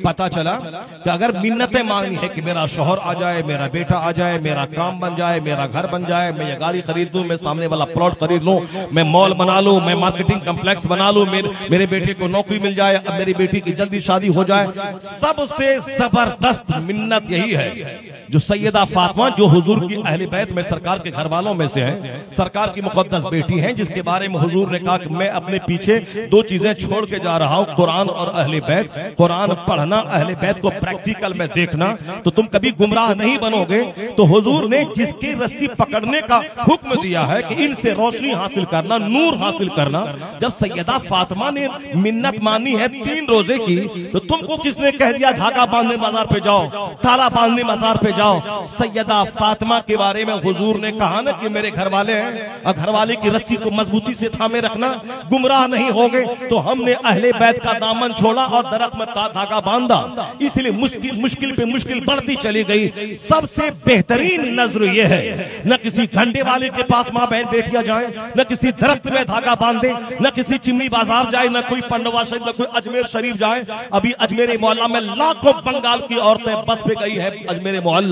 पता चला कि अगर मिन्नतें मांगनी है कि मेरा शौहर आ जाए, मेरा बेटा आ जाए, मेरा काम बन जाए, मेरा घर बन जाए, मैं ये गाड़ी खरीद लूं, मैं सामने वाला प्लॉट खरीद लूं, मैं मॉल बना लूं, मैं मार्केटिंग कम्प्लेक्स बना लूं, मेरे बेटे को नौकरी मिल जाए, अब मेरी बेटी की जल्दी शादी हो जाए, सबसे जबरदस्त मिन्नत यही है जो सैयदा फातिमा, जो हुजूर की अहले बैत में सरकार के घर वालों में से है, सरकार की मुकद्दस बेटी है, जिसके बारे में हुजूर ने कहा कि मैं अपने पीछे 2 चीजें छोड़ के जा रहा हूं, कुरान और अहले बैत। कुरान पढ़ना, अहले बैत को प्रैक्टिकल में देखना, तो तुम कभी गुमराह नहीं बनोगे। तो हुजूर ने जिसकी रस्सी पकड़ने का हुक्म दिया है कि इनसे रोशनी हासिल करना, नूर हासिल करना, जब सैयदा फातिमा ने मिन्नत मानी है 3 रोजे की, तो तुमको किसने कह दिया धागा बांधने मजार पे जाओ, ताला बांधने मजार पे जाओ? सैयदा फातिमा के बारे में हुजूर ने कहा ना कि मेरे घर वाले हैं, और घर वाले की रस्सी को मजबूती से थामे रखना, गुमराह नहीं हो गए। तो हमने अहले बैत का दामन छोड़ा और दरख्त में धागा बांधा, इसलिए मुश्किल पे मुश्किल बढ़ती चली गई। सबसे बेहतरीन नजर यह है, न किसी घंटे वाले के पास माँ बहन बेटियां जाए, न किसी दरख्त में धागा बांधे, न किसी चिमनी बाजार जाए, न कोई पंडवा शरीफ, न कोई अजमेर शरीफ जाए। अभी अजमेर मोहल्ला में लाखों बंगाल की औरतें बस पे गई है अजमेर मोहल्ला।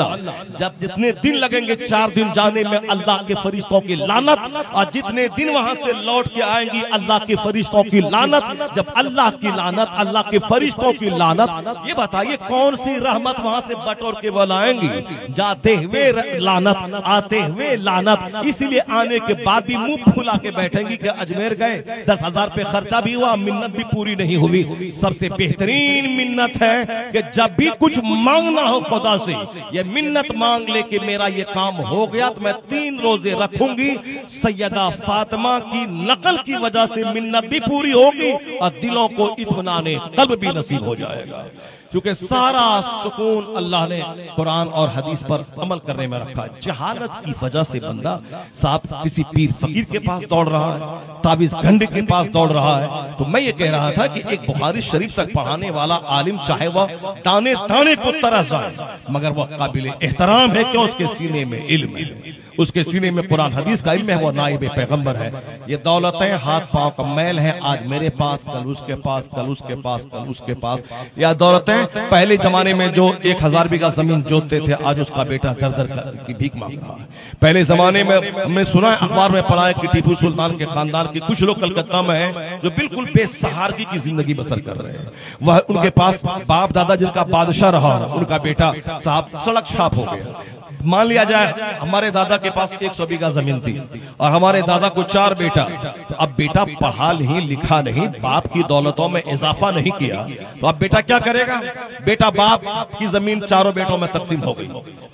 जब जितने दिन लगेंगे 4 दिन जाने में अल्लाह के फरिश्तों की लानत, और जितने दिन वहां से लौट के आएंगी अल्लाह के फरिश्तों की लानत। जब अल्लाह की लानत, अल्लाह के फरिश्तों की लानत, ये बताइए कौन सी रहमत वहां से बटोर के बुलाएंगी? जाते हुए लानत, आते हुए लानत। इसीलिए आने के बाद भी मुंह फुला के बैठेंगी कि अजमेर गए, 10,000 पे खर्चा भी हुआ, मिन्नत भी पूरी नहीं हुई। सबसे बेहतरीन मिन्नत है कि जब भी कुछ मांगना हो खुदा से, ये मिन्नत मांग ले कि मेरा ये काम हो गया तो मैं 3 रोजे रखूंगी। सैयदा फातिमा की नकल की वजह से मिन्नत भी पूरी होगी और दिलों को इत्मीनान क़ल्ब भी नसीब हो जाएगा, क्योंकि सारा सुकून अल्लाह ने कुरान और हदीस पर अमल करने में रखा। जहालत की वजह से बंदा साहब किसी पीर फकीर के पास दौड़ रहा है, ताबीज गंडे के पास दौड़ रहा है। तो मैं ये कह रहा था कि एक बुखारी शरीफ तक पढ़ाने वाला आलिम, चाहे वह ताने ताने को तरस जाए, मगर वह काबिल एहतराम है कि उसके सीने में इल्म है, उसके सीने में कुरान हदीस का इल्म है, वो नाइब पैगंबर है। ये दौलतें हाथ पांव का मैल है, आज मेरे पास, कल उसके पास, कल उसके पास, कल उसके पास। या दौलतें पहले जमाने में जो 1000 बीघा जमीन जोतते थे, आज उसका बेटा दर दर की भीख मांग रहा है। पहले जमाने में हमने सुना है, अखबार में पढ़ा है कि टीपू सुल्तान के खानदान के कुछ लोग कलकत्ता में हैं जो बिल्कुल बेसहारगी की जिंदगी बसर कर रहे हैं। वह उनके पास बाप दादा जिनका बादशाह रहा, उनका बेटा साहब सड़क छाप हो गया। मान लिया जाए हमारे दादा के पास 100 बीघा जमीन थी और हमारे दादा को 4 बेटा, तो अब बेटा पढ़ा नहीं लिखा नहीं, बाप की दौलतों में इजाफा नहीं किया, तो अब बेटा क्या करेगा? बेटा बाप की जमीन 4 बेटों में तकसीम हो गई।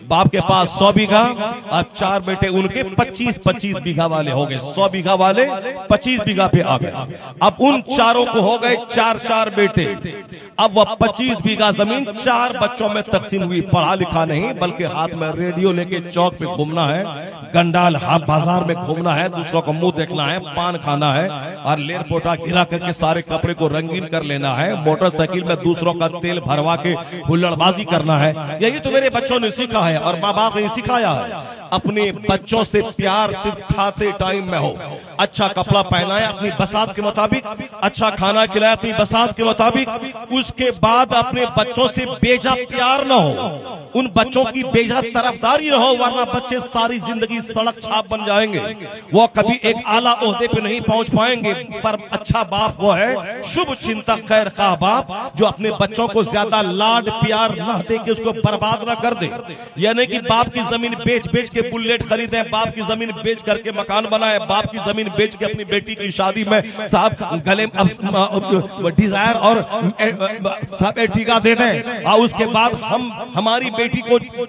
बाप के पास 100 बीघा, अब 4 बेटे उनके 25-25 बीघा वाले हो गए, 100 बीघा वाले 25 बीघा पे आ गए। अब उन चारों को हो गए 4-4 बेटे। अब वह 25 बीघा जमीन 4 बच्चों में तकसीम हुई। पढ़ा लिखा नहीं, बल्कि हाथ में रेडियो लेके चौक पे घूमना है, गंडाल बाजार में घूमना है, दूसरों को मुंह देखना है, पान खाना है और लेर पोटा घिरा करके सारे कपड़े को रंगीन कर लेना है, मोटरसाइकिल में दूसरों का तेल भरवा के हुल्लड़बाजी करना है। यही तो मेरे बच्चों ने सीखा है और माँ बाप ने सिखाया है। अपने बच्चों से प्यार सिर्फ खाते टाइम में हो, अच्छा कपड़ा पहनाए अपनी बसात के मुताबिक, अच्छा खाना खिलाए अपनी बसात के मुताबिक, उसके बाद अपने बच्चों से बेजा प्यार न हो, उन बच्चों की बेजा तरफदारी न हो, वरना बच्चे सारी जिंदगी सड़क छाप बन जाएंगे, वो कभी एक आला ओहदे पे नहीं पहुंच पाएंगे। पर अच्छा बाप वो है शुभ चिंतक खैर का बाप जो अपने बच्चों को ज्यादा लाड प्यार न दे के उसको बर्बाद न कर दे। यानी कि बाप की जमीन बेच बेच के बुलेट खरीदे, बाप की जमीन बेच करके मकान बनाए, बाप की जमीन बेच के अपनी बेटी की शादी में साहब गले डिजायर और साहब एर्टिगा दे दें और उसके बाद हम हमारी बेटी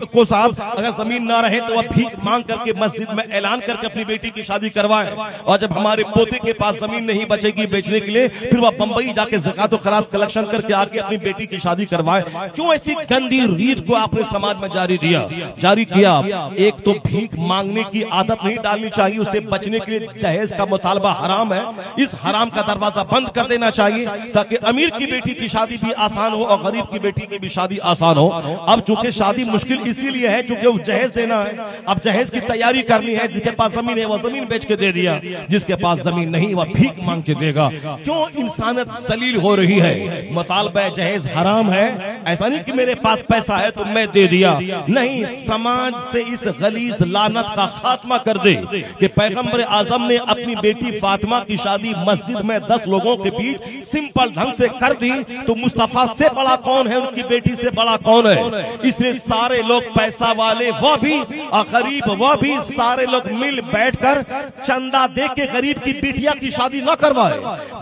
को साहब अगर जमीन ना रहे तो वह भीख मांग करके मस्जिद में ऐलान करके अपनी बेटी की शादी करवाए, और जब हमारे पोते के पास जमीन नहीं बचेगी बेचने के लिए फिर वह बंबई जाके ज़कात खराज कलेक्शन करके आके अपनी बेटी की शादी करवाए। क्यों ऐसी गंदी रीत को आपने समाज में जारी किया? एक तो भीख मांगने की आदत नहीं डालनी चाहिए, उससे बचने के लिए जहेज का मुतालबा हराम है, इस हराम का दरवाजा बंद कर देना चाहिए ताकि अमीर की बेटी की शादी भी आसान हो और गरीब की बेटी की भी शादी आसान हो। अब चूंकि शादी मुश्किल इसीलिए है चूंकि वो जहेज देना है, अब जहेज की तैयारी करनी है, जिसके पास जमीन है वो जमीन बेच के दे दिया, जिसके पास जमीन नहीं वह भीख मांग के देगा। क्यों इंसानियत जलील हो रही है? मुतालबा जहेज हराम है, ऐसा नहीं कि मेरे पास पैसा है तो मैं दे दिया, नहीं, समाज से इस गलीज लानत का खात्मा कर दे कि पैगंबर आजम ने अपनी बेटी फातिमा की शादी मस्जिद में 10 लोगों के बीच सिंपल ढंग से कर दी, तो मुस्तफा से बड़ा कौन है, उनकी बेटी से बड़ा कौन है? इसलिए सारे लोग पैसा वाले वो भी और गरीब वो भी सारे लोग मिल बैठकर चंदा दे के गरीब की बिटिया की शादी न करवाए,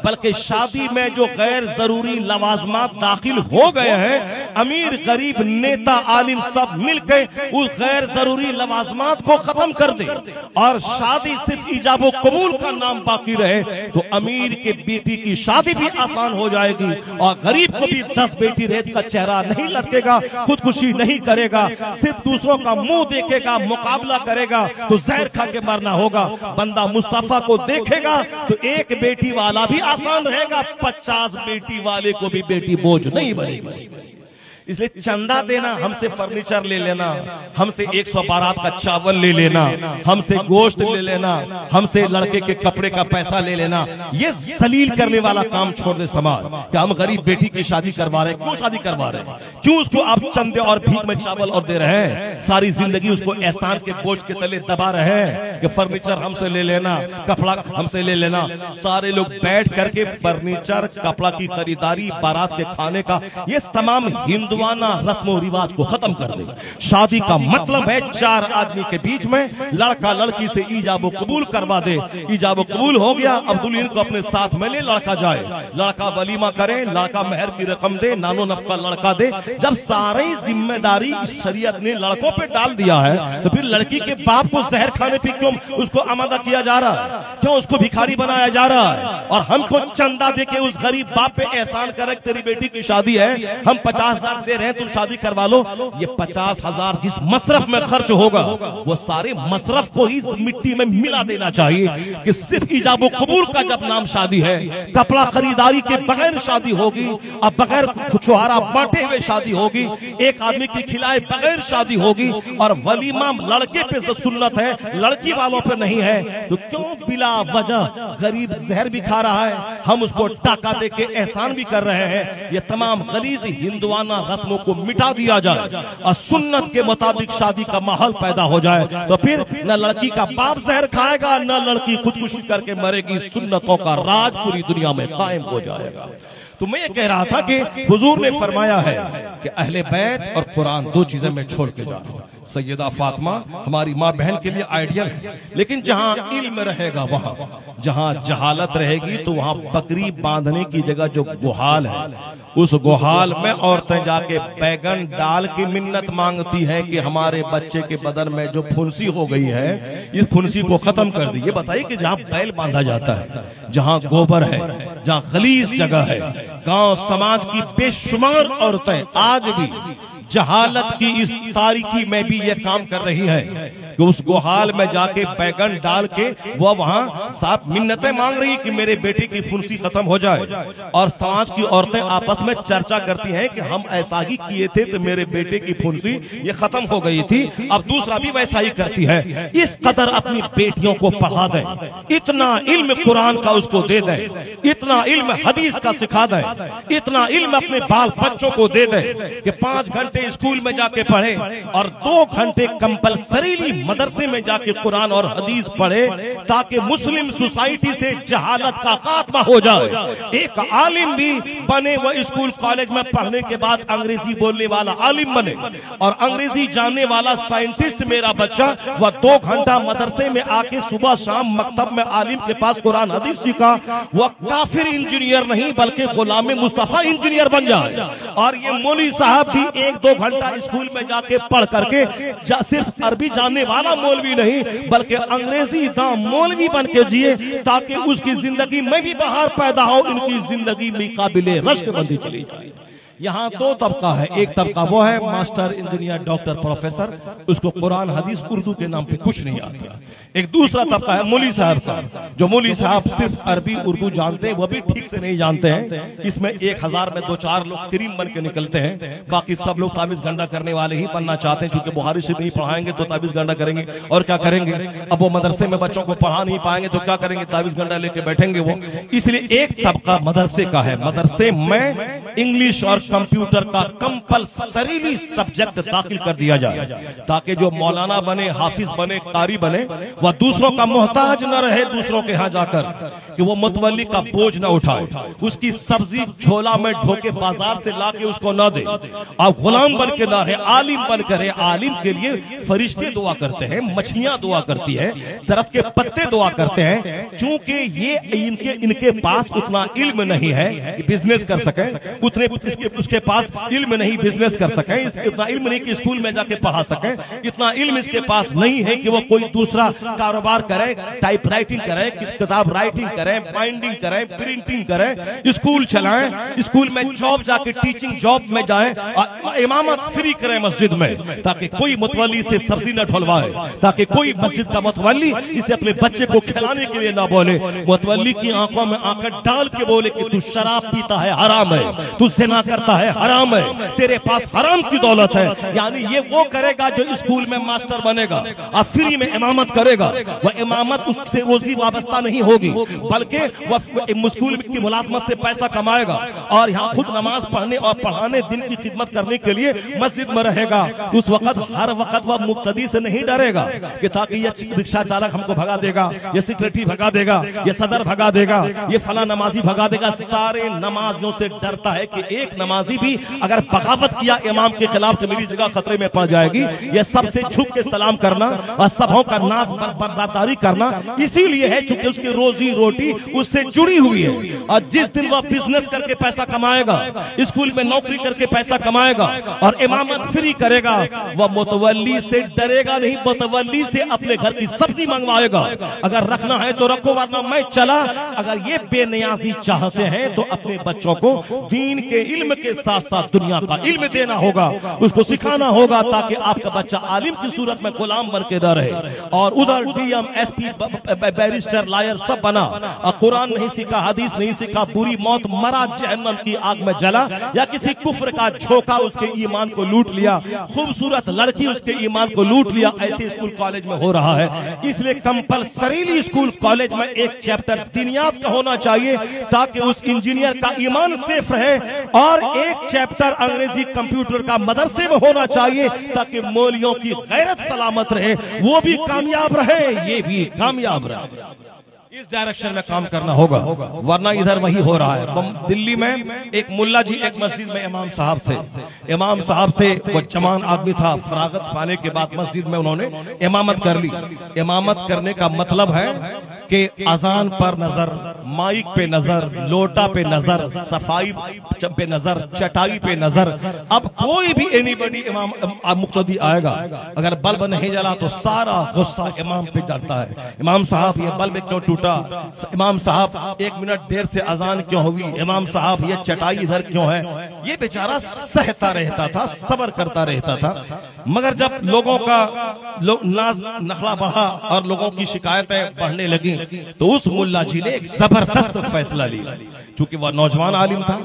बल्कि शादी में जो गैर जरूरी लवाजमात दाखिल हो गए हैं, अमीर गरीब नेता आलिम सब मिलकर उस गैर जरूरी लवाजमात को खत्म कर दे और शादी सिर्फ इजाब व कबूल का नाम बाकी रहे, तो अमीर के बेटी की शादी भी आसान हो जाएगी और गरीब को भी 10 बेटी रेत का चेहरा नहीं लटकेगा, खुदकुशी नहीं करेगा, सिर्फ दूसरों का मुंह देखेगा, मुकाबला करेगा तो जहर खा के मरना होगा। बंदा मुस्तफा को देखेगा तो एक बेटी वाला भी आसान रहेगा, 50 बेटी वाले को भी बेटी बोझ नहीं बनेगी। इसलिए चंदा देना, हमसे फर्नीचर ले लेना, हमसे 100 बारात का चावल ले लेना, हमसे गोश्त ले लेना, हमसे लड़के के कपड़े का पैसा ले लेना, ये जलील करने वाला काम छोड़ दे समाज। कि हम गरीब बेटी की शादी करवा रहे हैं, क्यों शादी करवा रहे हैं? क्यों उसको आप चंदे और भीख में चावल और दे रहे हैं? सारी जिंदगी उसको एहसान के बोझ के तले दबा रहे हैं कि फर्नीचर हमसे ले लेना, कपड़ा हमसे ले लेना। सारे लोग बैठ करके फर्नीचर कपड़ा की खरीदारी, बारात के खाने का, ये तमाम हिंदुआना रस्मों रिवाज को खत्म कर दे। शादी का मतलब है 4 आदमी के बीच में लड़का लड़की से ईजाब कबूल करवा दे, ईजाब कबूल हो गया, अब दुल्हन को अपने साथ में ले लड़का जाए, लड़का वलीमा करे, लड़का मेहर की रकम दे, नानो नफका लड़का दे। जब सारी जिम्मेदारी शरीयत ने लड़कों पे डाल दिया है तो फिर लड़की के बाप को जहर खाने पे क्यों उसको आमादा किया जा रहा है? क्यों उसको भिखारी बनाया जा रहा है? और हमको चंदा दे के उस गरीब बाप पे एहसान करे, तेरी बेटी की शादी है, हम 50,000 दे रहे हैं, तुम शादी करवा लो। ये 50,000 जिस मसरफ में खर्च होगा वो सारे मसरफ को ही मिट्टी में मिला देना चाहिए कि सिर्फ इजाब कबूल का जब नाम शादी है, कपड़ा खरीदारी के बगैर शादी होगी, अब बगैर छुहारा बांटे हुए शादी होगी, एक आदमी की खिलाए बगैर शादी होगी, और वलीमा लड़के पे सुन्नत है, लड़की वालों पे नहीं है, तो क्यों बिला वजह गरीब जहर भी खा रहा है, हम उसको टाका दे के एहसान भी कर रहे हैं। ये तमाम गलीज हिंदुआना रस्मों को मिटा दिया जाए और सुन्नत के मुताबिक शादी का माहौल पैदा हो जाए, तो फिर न लड़की का बाप जहर खाएगा न लड़की खुदकुशी करके मरेगी, सुन्नतों का राज पूरी दुनिया में कायम हो जाएगा। तो मैं ये कह रहा था कि हुजूर ने फरमाया है कि अहले बैत और कुरान 2 चीजें मैं छोड़ के जा रहा हूं। सैयदा फातिमा हमारी माँ बहन के लिए आइडियल है, लेकिन जहाँ इल्म रहेगा वहाँ, जहाँ जहालत रहेगी तो वहाँ बकरी बांधने की जगह जो गुहाल है, उस गुहाल में औरतें जाके बैगन डाल के मिन्नत मांगती हैं कि हमारे बच्चे के बदन में जो फुंसी हो गई है, इस फुंसी को खत्म कर दी। ये बताइए कि जहाँ बैल बांधा जाता है, जहाँ गोबर है, जहाँ खलीज जगह है, गांव समाज की बेशुमार औरतें आज भी जहालत की इस तारीकी में भी ये काम कर रही है कि कि उस गुहाल में जाके बैगन डाल के वो वहां साफ मिन्नतें मांग रही कि मेरे बेटे की फुंसी खत्म हो जाए। और समाज की औरतें आपस में चर्चा करती हैं कि हम ऐसा ही किए थे तो मेरे बेटे की फुंसी ये खत्म हो गई थी, अब दूसरा भी वैसा ही करती है। इस कदर अपनी बेटियों को पढ़ा दें, इतना इल्म कुरान का उसको दे दें, इतना इल्म हदीस का सिखा दें, इतना इल्म अपने बाल बच्चों को दे दें कि 5 घंटे स्कूल में जाके पढ़े और 2 घंटे कंपलसरीली मदरसे में जाके कुरान और हदीस पढ़े, ताकि मुस्लिम सोसाइटी से जहालत का खात्मा हो जाए। एक आलिम भी बने, वह स्कूल कॉलेज में पढ़ने के बाद अंग्रेजी बोलने वाला आलिम बने और अंग्रेजी जानने वाला साइंटिस्ट मेरा बच्चा वह 2 घंटा मदरसे में आके सुबह शाम मकतब में आलिम के पास कुरान हदीस सीखा, वह काफिर इंजीनियर नहीं बल्कि गुलाम मुस्तफा इंजीनियर बन जाए। और ये मौलवी साहब भी 1-2 घंटा स्कूल में जाके पढ़ करके सिर्फ अरबी जानने वाला मौलवी नहीं बल्कि अंग्रेजी मौलवी बन के जिए, ताकि उसकी जिंदगी में भी बाहर पैदा हो, इनकी जिंदगी में काबिले रश्क बनती चली जाए। यहाँ 2 तबका है, एक तबका वो है मास्टर, इंजीनियर, डॉक्टर, प्रोफेसर, उसको कुरान हदीस उर्दू के नाम पे कुछ नहीं आता। एक दूसरा तबका है मौलवी साहब का, जो मौलवी साहब सिर्फ अरबी उर्दू जानते हैं, वो भी ठीक से नहीं जानते हैं। इसमें 1000 में 2-4 लोग करीम बन के निकलते हैं, बाकी सब लोग ताबीज गंडा करने वाले ही बनना चाहते हैं। चूंकि बुखारी से नहीं पढ़ाएंगे तो ताबीज गंडा करेंगे, और क्या करेंगे? अब वो मदरसे में बच्चों को पढ़ा नहीं पाएंगे तो क्या करेंगे? ताबीज गंडा लेके बैठेंगे वो। इसलिए एक तबका मदरसे का है, मदरसे में इंग्लिश और कंप्यूटर का कंपलसरीली सब्जेक्ट दाखिल कर दिया जाए, ताकि जो मौलाना बने, हाफिज बने, कारी बने, वह दूसरों का मोहताज न रहे दूसरों के यहाँ जाकर, कि वो मुतवल्ली का बोझ न उठाए, उसकी सब्जी झोला में ढोके बाजार से लाके उसको न दे, आप गुलाम बन के ना रहे, आलिम बन कर रहे। आलिम के लिए फरिश्ते दुआ करते हैं, मछलियां दुआ करती है, दरख्त के पत्ते दुआ करते हैं। चूंकि ये इनके पास उतना इल्म नहीं है कि बिजनेस कर सके, उतने उसके पास इल्म नहीं बिजनेस कर सके, इतना इल्म नहीं कि स्कूल में जाके पढ़ा सके, इतना इल्म इसके पास नहीं है कि वो कोई दूसरा कारोबार करे, टाइप राइटिंग करे, किताब राइटिंग करे, बाइंडिंग करे, प्रिंटिंग करे, स्कूल चलाएं, स्कूल में जॉब जाके टीचिंग जॉब में जाए, इमामत फ्री करे मस्जिद में, ताकि कोई मुतवल्ली से सब्जी न ढलवाए, ताकि कोई मस्जिद का मुतवल्ली इसे अपने बच्चे को खिलाने के लिए ना बोले, मुतवल्ली की आंखों में आंखें डाल के बोले कि तू शराब पीता है हराम है, तू ज़िना करता है हराम है, तेरे पास हराम की दौलत है। यानी ये वो करेगा जो स्कूल में मास्टर बनेगा और फ्री में इमामत करेगा, वह इमामत उससे रोजी वाबस्ता नहीं होगी, बल्कि वह स्कूल की मुलाजमत से पैसा कमाएगा और यहाँ खुद नमाज पढ़ने और पढ़ाने, दिन की खिदमत करने के लिए मस्जिद में रहेगा। उस वक्त हर वक्त वह मुक्तदी से नहीं डरेगा कि ताकि ये रिक्शा चालक हमको भगा देगा, ये सेक्रेटरी भगा देगा, ये सदर भगा देगा, ये फला नमाजी भगा देगा। सारे नमाजियों से डरता है कि एक नमाजी भी अगर बगावत किया इमाम के खिलाफ तो मेरी जगह खतरे में पड़ जाएगी। ये सबसे झुक के सलाम करना और सबों का नाज बर्दारी करना इसीलिए है क्योंकि उसकी रोजी रोटी उससे जुड़ी हुई है। और जिस दिन वह बिजनेस करके पैसा कमाएगा, स्कूल में नौकरी करके पैसा कमाएगा और इमामत फ्री करेगा, वह मुतवल्ली से डरेगा नहीं, मुतवल्ली से अपने घर की सब्जी मंगवाएगा। अगर रखना है तो रखो, वरना मैं चला। अगर ये बेनियाजी चाहते हैं तो अपने बच्चों को दीन के इल्म के साथ साथ दुनिया का इल्म देना होगा, उसको सिखाना होगा, ताकि आपका बच्चा आलिम की सूरत में गुलाम बन के न रहे। और उधर डीएम, एसपी, बैरिस्टर, लॉयर सब बना और कुरान नहीं सीखा, हदीस नहीं सीखा, बुरी मौत मरा, जहन्नम की आग में जला, या किसी कुफ्र का झोंका उसके ईमान को लूट लिया, खूबसूरत लड़की उसके ईमान को लूट लिया। ऐसे स्कूल कॉलेज में हो रहा है। इसलिए कंपलसरीली स्कूल कॉलेज में एक चैप्टर दीनियात का होना चाहिए, ताकि उस इंजीनियर का ईमान सेफ रहे, और एक चैप्टर अंग्रेजी कंप्यूटर का मदरसे में होना चाहिए, ताकि मौलियों की गैरत सलामत रहे, वो भी कामयाब रहे, ये भी कामयाब रहे। इस डायरेक्शन में काम करना होगा, वरना इधर वही हो रहा है। दिल्ली में एक मुल्ला जी एक मस्जिद में इमाम साहब थे, वो जवान आदमी था। फरागत पाने के बाद मस्जिद में उन्होंने इमामत कर ली। इमामत करने का मतलब है कि अजान पर नजर, माइक पे नजर, लोटा पे नजर, सफाई पे नजर, चटाई पे नजर। अब कोई भी एनीबॉडी इमाम मुक्तदी आएगा, अगर बल्ब नहीं जला तो सारा गुस्सा इमाम पे चढ़ता है। इमाम साहब ये बल्ब क्यों टूटा, इमाम साहब 1 मिनट देर से अजान क्यों हुई, इमाम साहब ये चटाई इधर क्यों है। ये बेचारा सहता रहता था, सब्र करता रहता था। मगर जब लोगों का नाज नखला बढ़ा और लोगों की शिकायतें बढ़ने लगी तो उस मुल्ला जी ने एक जबरदस्त फैसला लिया। चूंकि वह नौजवान आलिम था,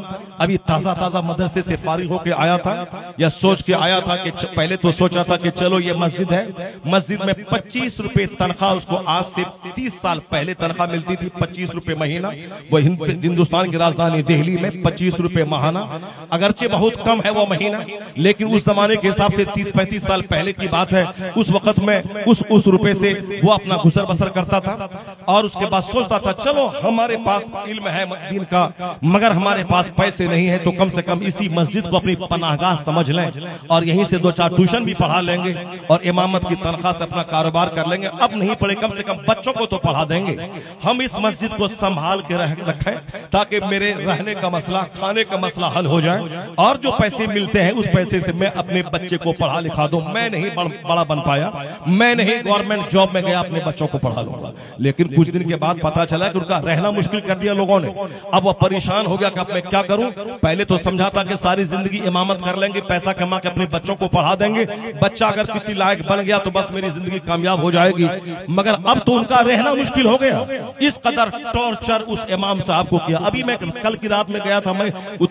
अभी ताजा ताजा मदरसे से फारिग होकर आया था, या सोच के आया था कि पहले तो सोचा था कि चलो ये मस्जिद है, मस्जिद में 25 रुपए तनख्वाह, उसको आज से 30 साल पहले तनख्वाह मिलती थी 25 रुपए महीना। वो हिंदुस्तान की राजधानी दिल्ली में 25 रुपए महाना, अगरचे बहुत कम है वो महीना, लेकिन उस जमाने के हिसाब से 30-35 साल पहले की बात है। उस वक्त में उस रुपए से वो अपना गुजर बसर करता था। और उसके बाद सोचता था चलो हमारे पास इल्म है दीन का, मगर हमारे पास पैसे नहीं है, तो कम से कम इसी मस्जिद को अपनी पनाहगाह समझ लें और यहीं से 2-4 ट्यूशन भी पढ़ा लेंगे और इमामत की तनख्वाह से अपना कारोबार कर लेंगे। अब नहीं पढ़े, कम से कम बच्चों को तो पढ़ा देंगे। हम इस मस्जिद को संभाल के रखें ताकि मेरे रहने का मसला, खाने का मसला हल हो जाए, और जो पैसे मिलते हैं उस पैसे से मैं अपने बच्चे को पढ़ा लिखा दूं। मैं नहीं बड़ा बन पाया, मैं नहीं गवर्नमेंट जॉब में गया, अपने बच्चों को पढ़ा लूंगा। लेकिन कुछ दिन के बाद पता चला कि उनका रहना मुश्किल कर दिया लोगों ने। अब वह परेशान हो गया कि अब मैं क्या करूं। पहले तो समझा था कि सारी जिंदगी इमामत कर लेंगे, पैसा कमा के अपने बच्चों को पढ़ा देंगे, बच्चा अगर किसी लायक बन गया तो बस मेरी जिंदगी कामयाब हो जाएगी। मगर अब तो उनका रहना मुश्किल हो गया। इस कदर टॉर्चर उस इमाम साहब को किया। अभी मैं कल की रात में गया था, मैं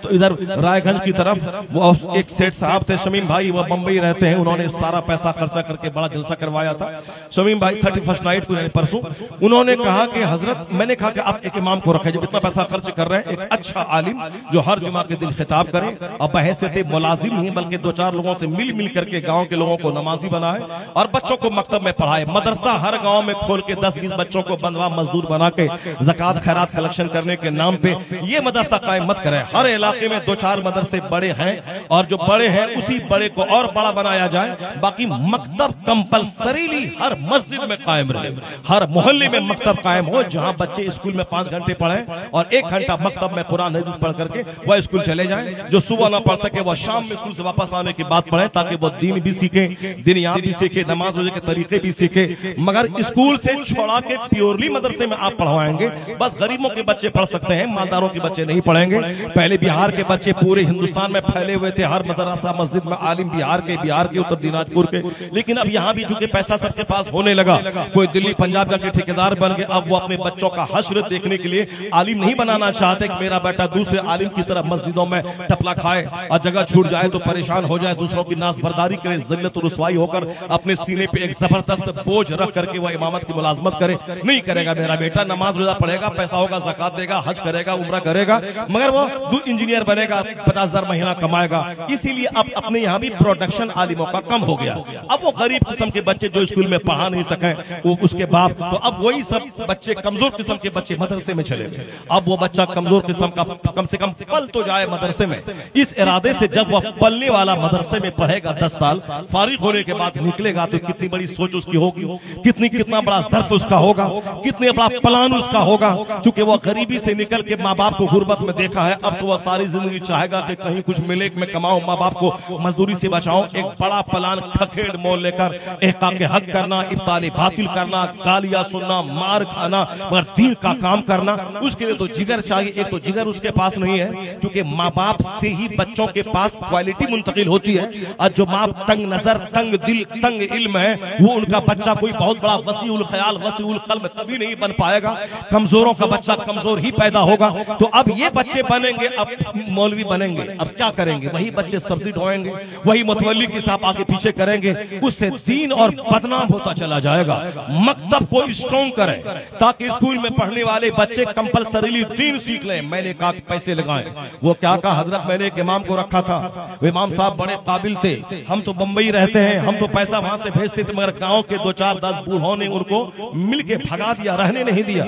इधर रायगंज की तरफ, वो एक सेठ साहब थे शमीम भाई, वो बंबई रहते हैं, उन्होंने सारा पैसा खर्चा करके बड़ा जलसा करवाया था। शमीम भाई 31st नाइट को परसों उन्होंने कहा कि हजरत, मैंने कहा कि आप एक इमाम को रखें, जब इतना पैसा खर्च कर रहे हैं, एक अच्छा आलिम जो हर जुमा के दिन खिताब करे और बहैसियत मुलाजिम नहीं बल्कि 2-4 लोगों से मिल करके गांव के लोगों को नमाजी बनाए और बच्चों को मकतब में पढ़ाए। मदरसा हर गांव में खोल के 10-20 बच्चों को बंधवा मजदूर बना के ज़कात खैरात कलेक्शन करने के नाम पे ये मदरसा कायम मत करें। हर इलाके में 2-4 मदरसे बड़े हैं और जो बड़े हैं उसी बड़े को और बड़ा बनाया जाए। बाकी मकतब कंपलसरीली हर मस्जिद में कायम रहे, हर मोहल्ले में मकतब कायम हो, जहां बच्चे स्कूल में 5 घंटे पढ़ें और 1 घंटा मकतब में कुरान हदीस पढ़ करके वह स्कूल चले जाएं। जो सुबह ना पढ़ सके वह शाम में स्कूल से वापस आने के बाद पढ़े, ताकि वो दीन भी सीखे, दिनियात भी सीखे, नमाज रोजे के तरीके भी सीखे। मगर स्कूल से छोड़ा के प्योरली मदरसे में आप पढ़वाएंगे, बस गरीबों के बच्चे पढ़ सकते हैं, मालदारों के बच्चे नहीं पढ़ेंगे। पहले बिहार के बच्चे पूरे हिंदुस्तान में फैले हुए थे, हर मदरसा मस्जिद में आलिम बिहार के, उत्तर दिनाजपुर के। लेकिन अब यहाँ भी चूंकि पैसा सबके पास होने लगा, कोई दिल्ली पंजाब का ठेकेदार बन गए, अब वो अपने बच्चों का हश्र देखने के लिए आलिम नहीं बनाना चाहते कि मेरा बेटा दूसरे आलिम की तरह मस्जिदों में टपला खाए और जगह छूट जाए तो परेशान हो जाए, दूसरों की नाज़बरदारी करे, ज़िल्लत और रुसवाई होकर अपने सीने पे एक जबरदस्त बोझ रख करके वह इमामत की मुलाजमत करे। नहीं करेगा मेरा बेटा, नमाज रोजा पढ़ेगा, पैसा होगा ज़कात देगा, हज करेगा, उम्रा करेगा, मगर वो इंजीनियर बनेगा, 50,000 महीना कमाएगा। इसीलिए अब अपने यहाँ भी प्रोडक्शन आलिमों का कम हो गया। अब वो गरीब किस्म के बच्चे जो स्कूल में पढ़ा नहीं सके, वो उसके बाप, तो अब वही सब बच्चे कमजोर किस्म के बच्चे मदरसे में चले गए। अब वो बच्चा कमजोर किस्म का कम से कम पल तो जाए मदरसे में। इस इरादे से जब वह पलने वाला मदरसे में पढ़ेगा 10 साल, फारिग होने के बाद निकलेगा तो कितनी बड़ी सोच उसकी होगी, कितना बड़ा ज़र्फ उसका होगा, कितने बड़ा प्लान उसका होगा। चूंकि वह गरीबी से निकल के माँ बाप को गुर्बत में देखा है, अब तो वह सारी जिंदगी चाहेगा कि कहीं कुछ मिले, मैं कमाऊं, माँ बाप को मजदूरी से बचाऊं। एक बड़ा प्लान खखेड़ मोल लेकर एका के हक करना, इब्ताले बातिल करना, गालियां सुनना, मार खाना, मगर दीन का काम करना, उसके लिए तो जिगर चाहिए। एक तो जिगर उसके पास नहीं है, क्योंकि माँ बाप से ही बच्चों के पास क्वालिटी मुंतकिल होती है। और जो माँ तंग नजर, तंग दिल, तंग इल्म है, वो उनका बच्चा कोई बहुत बड़ा वसीउल ख्याल, वसीउल कल्ब कभी नहीं बन पाएगा। कमजोरों का बच्चा कमजोर ही पैदा होगा। तो अब ये बच्चे बनेंगे, अब मौलवी बनेंगे, अब क्या करेंगे? वही बच्चे सब्जी ढोएंगे, वही मुतवल्ली के साथ आगे पीछे करेंगे, उससे दीन और बदनाम होता चला जाएगा। मकतब को स्ट्रॉन्ग करें ताकि स्कूल में पढ़ने वाले बच्चे कंपलसरीली दीन सीख लें। मैंने कहा पैसे लगाएं, वो क्या कहा हजरत, मैंने एक इमाम को रखा था, वो इमाम साहब बड़े काबिल थे, हम तो बंबई रहते हैं, हम तो पैसा वहां से भेजते थे, मगर गांव के 2-4-10 बूढ़ों ने उनको मिलके भगा दिया, रहने नहीं दिया।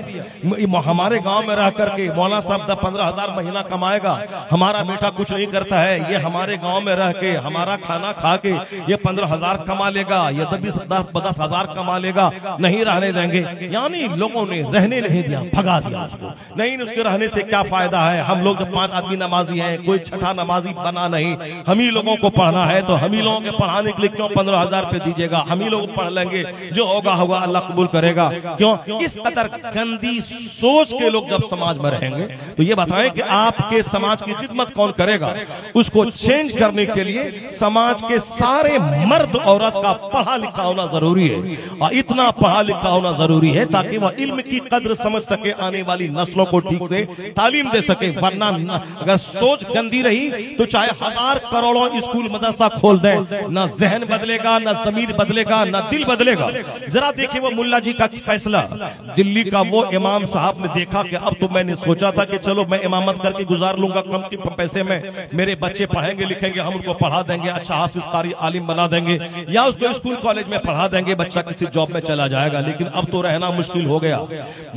हमारे गांव में रह करके मौलाना साहब 10-15 महीना कमाएगा, हमारा बेटा कुछ नहीं करता है, ये हमारे गांव में रह के हमारा खाना खा के ये 15,000 कमा लेगा, ये 10-10,000 कमा लेगा, नहीं रहने देंगे। यानी यानी लोगों ने रहने नहीं दिया, भगा दिया उसको। नहीं, उसके रहने से क्या फायदा है, हम लोग 5 आदमी नमाजी हैं, कोई छठा नमाजी बना नहीं, हम ही लोगों को पढ़ना है, तो हम ही लोगों के पढ़ाने के लिए क्यों 15,000 रुपए दीजिएगा, हम ही लोग पढ़ लेंगे, जो होगा होगा, अल्लाह कबूल करेगा। क्यों? इस कदर गंदी सोच के लोग जब समाज में रहेंगे तो ये बताएं कि आपके समाज की खिदमत कौन करेगा। उसको चेंज करने के लिए समाज के सारे मर्द औरत का पढ़ा लिखा होना जरूरी है, और इतना पढ़ा लिखा होना जरूरी है ताकि वह इल्म की कद्र समझ सके, आने वाली नस्लों को ठीक से तालीम दे सके। वरना अगर सोच गंदी रही तो चाहे 1000 करोड़ों स्कूल मदरसा खोल दें, ना जहन बदलेगा, ना जमीर बदलेगा, ना दिल बदलेगा। जरा देखिए वो मुल्ला जी का फैसला, दिल्ली का वो इमाम साहब ने देखा कि अब तो मैंने सोचा था कि चलो मैं इमामत करके गुजार लूंगा, कम के पैसे में मेरे बच्चे पढ़ेंगे लिखेंगे, हम उनको पढ़ा देंगे, अच्छा हाफिज कारी आलिम बना देंगे, या उसको स्कूल कॉलेज में पढ़ा देंगे, बच्चा किसी जॉब में चला जाएगा। लेकिन अब तो रहना मुश्किल हो गया।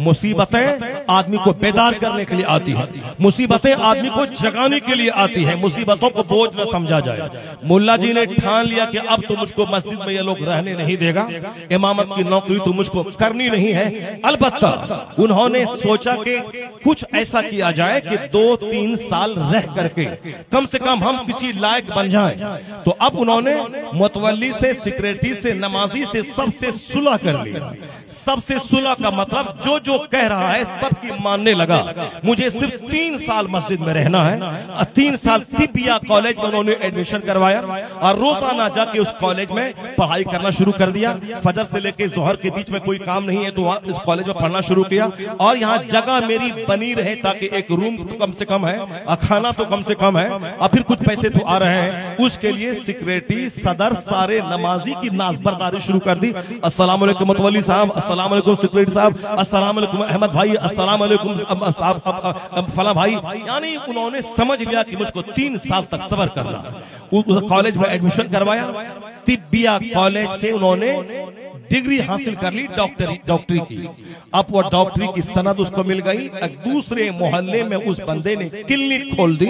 मुसीबतें आदमी को बेदार करने के लिए आती है, मुसीबतें आदमी को जगाने के लिए आती है, मुसीबतों को बोझ न समझा जाए। मुल्ला जी ने ठान लिया कि अब तो मुझको मस्जिद में ये लोग रहने नहीं देगा, इमामत की नौकरी तो मुझको करनी नहीं है। अलबत्ता उन्होंने सोचा कि कुछ ऐसा किया जाए कि 2-3 साल रह करके कम से कम हम किसी लायक बन जाएं। तो अब उन्होंने मुतवल्ली से, सेक्रेटरी से, नमाजी से सबसे सुलह कर लिया। सबसे सुलह का मतलब जो जो कह रहा है सबकी मानने लगा। मुझे सिर्फ 3 साल मस्जिद में रहना है। 3 साल तिबिया कॉलेज में उन्होंने एडमिशन करवाया और रोजाना जाके उस कॉलेज में पढ़ाई करना शुरू कर दिया। फजर से लेके जोहर के बीच में कोई काम नहीं है तो इस कॉलेज में पढ़ना शुरू किया। और यहाँ जगह मेरी बनी रहे ताकि एक रूम तो कम से कम है और खाना तो कम से कम है और फिर कुछ पैसे तो आ रहे हैं, उसके लिए सेक्रेटरी, सदर, सारे नमाजी की नाजबरदारी शुरू कर दी। अस्सलाम वालेकुम मुतवल्ली साहब, अस्सलाम वालेकुम सेक्रेटरी साहब, अस्सलाम वालेकुम अहमद भाई, अस्सलाम वालेकुम फला भाई। यानी उन्होंने समझ लिया कि मुझको 3 साल तक सब्र करना है। कॉलेज में एडमिशन करवाया, तिबिया कॉलेज से उन्होंने डिग्री हासिल कर ली डॉक्टरी की। अब वो डॉक्टरी की सनद उसको मिल गई। दूसरे मोहल्ले में उस बंदे ने क्लिनिक खोल दी।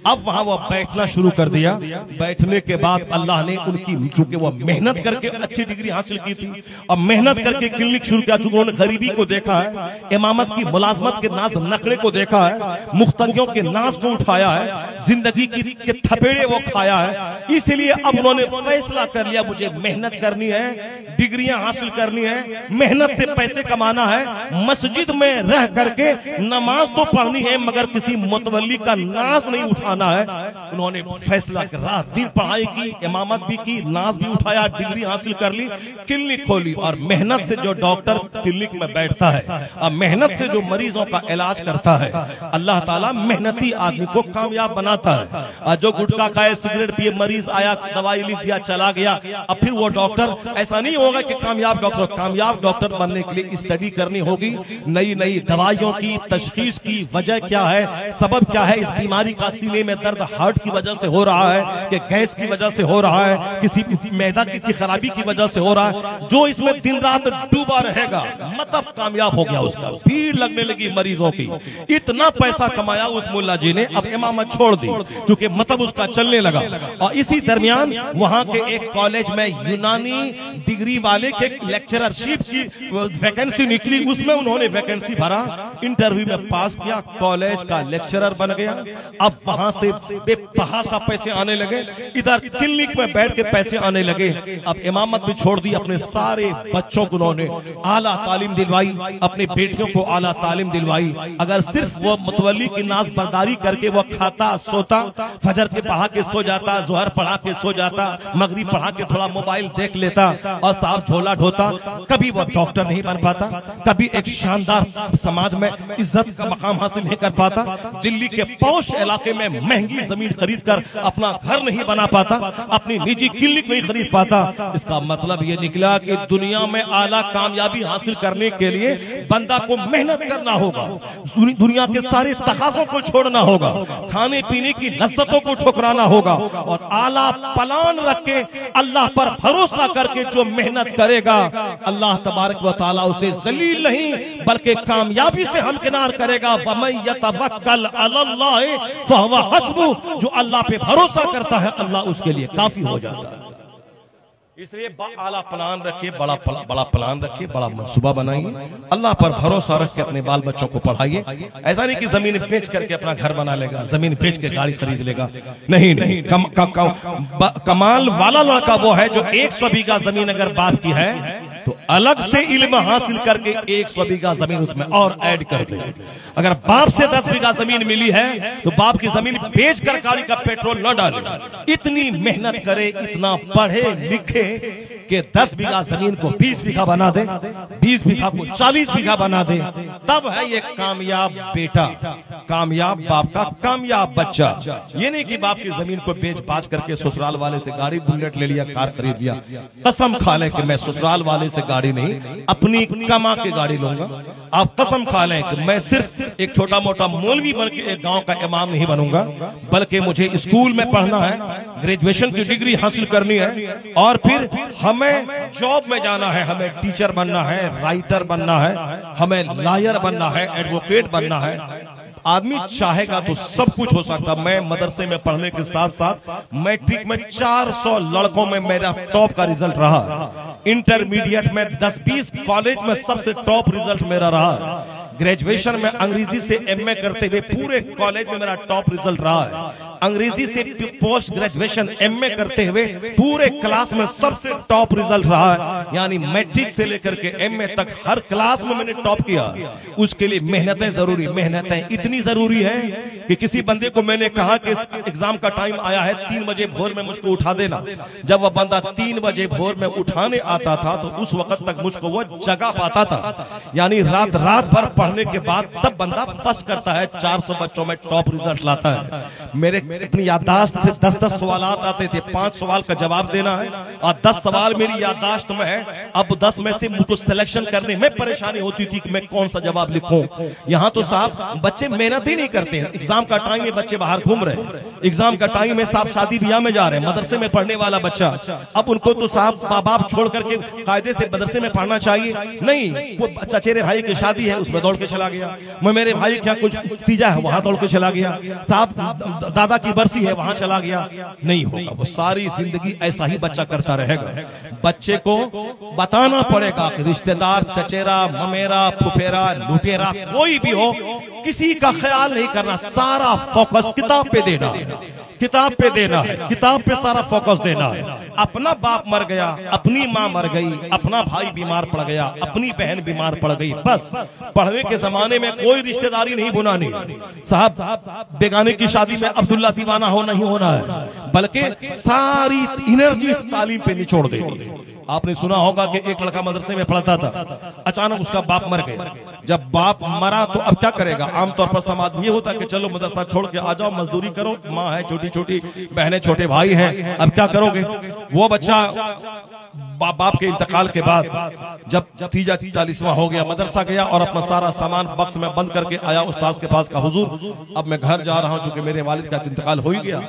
अब वहां वो बैठना शुरू कर दिया। बैठने के बाद अल्लाह ने उनकी, चूंकि वो मेहनत करके अच्छी डिग्री हासिल की थी और मेहनत करके क्लिनिक शुरू किया, चूंकि उन्होंने गरीबी को देखा है, इमामत की मुलाजमत के नाज नखड़े को देखा है, मुख्तलियों के नाज को उठाया है, जिंदगी के थपेड़े वो खाया है। इसलिए अब उन्होंने फैसला कर लिया मुझे मेहनत करनी है, डिग्रियां हासिल करनी है, मेहनत से पैसे कमाना है, मस्जिद में रह करके नमाज तो पढ़नी है मगर किसी मुतवल्ली का नाज नहीं उठाना है। उन्होंने फैसला कर रात दिन पढ़ाई की, इमामत भी की, नाज भी उठाया, डिग्री हासिल कर ली, क्लिनिक खोली। और मेहनत से जो डॉक्टर क्लिनिक में बैठता है और मेहनत से जो मरीजों का इलाज करता है, अल्लाह ताला मेहनती आदमी को कामयाब बनाता है। और जो गुटखा खाए, सिगरेट पिए, मरीज आया, दवाई लिख दिया, चला गया, अब फिर वो डॉक्टर, ऐसा नहीं होगा कि कामयाब डॉक्टर बनने के लिए स्टडी करनी होगी, नई नई दवाइयों की तशखीस की, वजह क्या है, सबब क्या है, इस बीमारी का सीने में दर्द हार्ट की वजह से हो रहा है कि गैस की वजह से हो रहा है, किसी मैदा की खराबी की वजह से हो रहा है। जो इसमें दिन रात डूबा रहेगा मतलब कामयाब हो गया, उसका भीड़ लगने लगी मरीजों की। इतना पैसा कमाया उस मुल्ला जी ने, अब इमामत छोड़ दी क्योंकि मतलब उसका चलने लगा। और इसी दरमियान वहां के एक कॉलेज में यूनानी डिग्री वाले के लेक्चररशिप की वैकेंसी निकली, उसमें उन्होंने वैकेंसी भरा, इंटरव्यू में पास किया, कॉलेज का लेक्चरर बन गया। अब वहां से बेतहाशा पैसे आने लगे, इधर क्लिनिक में बैठ के पैसे आने लगे। अब इमामत भी छोड़ दी, अपने सारे बच्चों को उन्होंने आला तालीम दिलवाई, अपनी बेटियों को आला तालीम दिलवाई। अगर सिर्फ वो मुतवल्ली की नाज बर्दारी करके वो खाता सोता, फजर के पढ़ा के सो जाता, जोहर पढ़ा के सो जाता, मगरिब पढ़ा के थोड़ा मोबाइल देख लेता और साहब झोला ढोता, कभी वो डॉक्टर नहीं बन पाता, कभी एक शानदार समाज में इज्जत का मकाम हासिल नहीं कर पाता, दिल्ली के पौश इलाके में महंगी जमीन खरीद कर अपना घर नहीं बना पाता, अपनी निजी क्लिनिक नहीं खरीद पाता। इसका मतलब ये निकला कि दुनिया में आला कामयाबी हासिल करने के लिए बंदा को मेहनत करना होगा, दुनिया के सारे तकाज़ों को छोड़ना होगा, खाने पीने की लज्जतों को ठुकराना होगा और आला प्लान रख के अल्लाह पर भरोसा करके जो मेहनत करेगा अल्लाह तबारक व तआला उसे जलील नहीं बल्कि कामयाबी से हमकिनार करेगा। वमन यतवक्कल अलल्लाह फहुव हस्बुह, जो अल्लाह पे भरोसा करता है अल्लाह उसके लिए काफी हो जाता है। इसलिए आला प्लान रखिए, बड़ा प्लान रखिए, बड़ा मंसूबा बनाइए, अल्लाह पर भरोसा रख के अपने बाल बच्चों को पढ़ाइए। ऐसा नहीं कि जमीन बेच करके अपना घर बना लेगा, जमीन बेच के गाड़ी खरीद लेगा, नहीं नहीं। कमाल वाला लड़का वो है जो 100 बीघा जमीन अगर बाप की है तो अलग से इल्म हासिल करके 100 बीघा जमीन उसमें और ऐड कर दे। अगर बाप से 10 बीघा जमीन मिली है तो बाप की जमीन बेच कर गाड़ी का पेट्रोल न डाले, इतनी मेहनत करे, इतना पढ़े लिखे कि 10 बीघा जमीन को 20 बीघा बना दे, 20 बीघा को 40 बीघा बना दे, तब है ये कामयाब बेटा, कामयाब बाप का कामयाब बच्चा। ये नहीं कि बाप की जमीन को बेच बाच करके ससुराल वाले से गाड़ी बुलेट ले लिया, कार खरीद लिया। कसम खा ले कि मैं ससुराल वाले से गाड़ी नहीं, अपनी कमा के गाड़ी लूंगा। आप कसम खा लें कि मैं सिर्फ एक छोटा मोटा मौलवी बन के एक गांव का इमाम नहीं बनूंगा, बल्कि मुझे स्कूल में पढ़ना है, ग्रेजुएशन की डिग्री हासिल करनी है, और फिर हमें जॉब में जाना है, हमें टीचर बनना है, राइटर बनना है, हमें लॉयर बनना है, एडवोकेट बनना है। आदमी चाहेगा तो सब कुछ हो सकता। मैं मदरसे में पढ़ने के साथ साथ मैट्रिक में 400 लड़कों में मेरा टॉप का रिजल्ट रहा, इंटरमीडिएट में 10-20 कॉलेज में सबसे टॉप रिजल्ट मेरा रहा, ग्रेजुएशन में अंग्रेजी से एमए करते हुए पूरे कॉलेज में मेरा टॉप रिजल्ट रहा है, अंग्रेजी से पोस्ट ग्रेजुएशन एमए करते हुए पूरे क्लास में सबसे टॉप रिजल्ट रहा है। यानी मैट्रिक से लेकर के एमए तक हर क्लास में मैंने टॉप किया। उसके लिए मेहनतें जरूरी, मेहनतें इतनी जरूरी है कि किसी बंदे को मैंने कहा कि एग्जाम का टाइम आया है, 3 बजे भोर में मुझको उठा देना। जब वह बंदा 3 बजे भोर में उठाने आता था तो उस वक्त तक मुझको वो जगा पाता था। यानी रात भर पढ़ने के बाद तब बंदा फर्स्ट करता है, 400 बच्चों में टॉप रिजल्ट लाता है। मेरे अपनी याददाश्त से 10-10 सवाल आते थे, 5 सवाल का जवाब देना है और 10 सवाल मेरी याददाश्त में है। अब 10 में से मुझको सिलेक्शन करने में परेशानी होती थी कि मैं कौन सा जवाब लिखूं। यहाँ तो साहब बच्चे मेहनत ही नहीं करते हैं। एग्जाम का टाइम में बच्चे बाहर घूम रहे हैं, एग्जाम का टाइम में साहब शादी ब्याह में जा रहे हैं। मदरसे में पढ़ने वाला बच्चा, अब उनको तो साहब माँ बाप छोड़ करके कायदे से मदरसे में पढ़ना चाहिए, नहीं। वो चचेरे भाई की शादी है उसमें दौड़ के चला गया, मैं मेरे भाई क्या कुछ तीजा है वहां दौड़ के चला गया, साहब दादा की बरसी है वहां चला गया। नहीं होगा, वो सारी जिंदगी ऐसा ही बच्चा करता रहेगा। बच्चे को बताना पड़ेगा कि रिश्तेदार, चचेरा, ममेरा, फुफेरा, लुटेरा कोई भी हो, किसी का ख्याल नहीं करना, सारा फोकस किताब पे देना है, किताब पे देना है, किताब पे सारा फोकस देना है। अपना बाप मर गया, अपनी माँ मर गई, अपना भाई बीमार पड़ गया, अपनी बहन बीमार पड़ गई, बस पढ़ने के जमाने में कोई रिश्तेदारी नहीं बुनानी साहब। बेगाने की शादी में अब्दुल्ला दीवाना हो नहीं होना है, बल्कि सारी एनर्जी तालीम पे निचोड़ देनी है। आपने सुना होगा कि एक लड़का मदरसे में पढ़ता था, अचानक उसका बाप मर गया। जब बाप मरा तो अब क्या करेगा? आमतौर पर समाज में ये होता है कि चलो मदरसा छोड़ के आ जाओ, मजदूरी करो, माँ है, छोटी छोटी बहनें, छोटे भाई हैं, अब क्या करोगे? वो बच्चा बाप के इंतकाल के बाद जब 40वां हो गया, मदरसा गया और अपना सारा सामान बक्स में बंद करके आया उस्ताद के पास का, हुजूर अब मैं घर जा रहा हूं चूंकि मेरे वालिद का इंतकाल हो ही गया,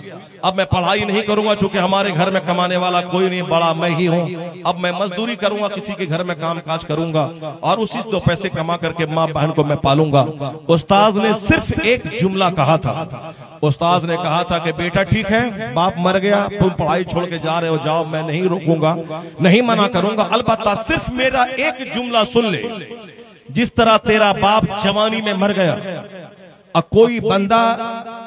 अब मैं पढ़ाई नहीं करूंगा चूंकि हमारे घर में कमाने वाला कोई नहीं, बड़ा मैं ही हूं, अब मैं मजदूरी करूंगा, किसी के घर में काम काज करूंगा और उसी 2 पैसे कमा करके माँ बहन को मैं पालूंगा। उस्ताद ने सिर्फ एक जुमला कहा था, उस्ताद ने कहा था कि बेटा ठीक है, बाप मर गया, तुम पढ़ाई छोड़ के जा रहे हो, जाओ, मैं नहीं रोकूंगा, नहीं मना करूंगा, अलबत्ता सिर्फ मेरा एक जुमला सुन ले, जिस तरह तेरा बाप जवानी में मर गया, अब कोई बंदा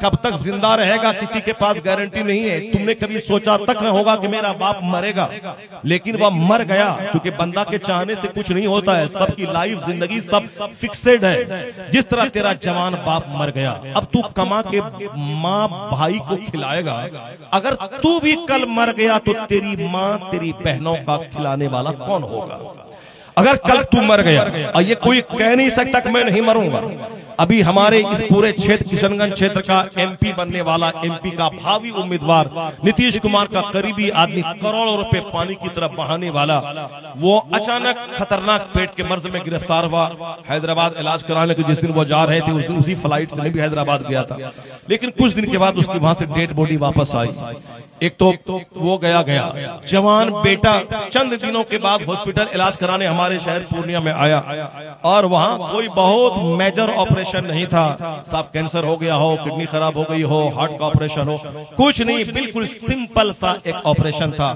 कब तक जिंदा रहेगा किसी के पास गारंटी नहीं है। तुमने कभी सोचा तक न होगा कि मेरा बाप मरेगा, लेकिन वह मर गया। क्योंकि बंदा के चाहने से कुछ नहीं होता है, सबकी लाइफ, जिंदगी सब फिक्सेड है। जिस तरह तेरा जवान बाप मर गया, अब तू कमा के माँ भाई को खिलाएगा, अगर तू भी कल मर गया तो तेरी माँ, तेरी बहनों का खिलाने वाला कौन होगा? अगर कल तू मर गया, और ये कोई कह नहीं सकता कि मैं नहीं मरूंगा। अभी हमारे इस पूरे क्षेत्र, किशनगंज क्षेत्र का एमपी बनने वाला, एमपी का भावी उम्मीदवार नीतीश कुमार का करीबी आदमी, करोड़ों रुपए पानी की तरफ बहाने वाला, वो अचानक खतरनाक पेट के मर्ज में गिरफ्तार हुआ। हैदराबाद इलाज कराने के जिस दिन वो जा रहे थे उस दिन उसी फ्लाइट से भी हैदराबाद गया था, लेकिन कुछ दिन के बाद उसकी वहां से डेड बॉडी वापस आई। एक तो वो गया जवान बेटा चंद दिनों के बाद हॉस्पिटल इलाज कराने हमारे शहर पूर्णिया में आया और वहां कोई बहुत मेजर ऑपरेशन ऑपरेशन नहीं था साहब, कैंसर हो गया हो, किडनी खराब हो गई हो, हार्ट का ऑपरेशन हो, कुछ नहीं, बिल्कुल सिंपल सा एक ऑपरेशन था,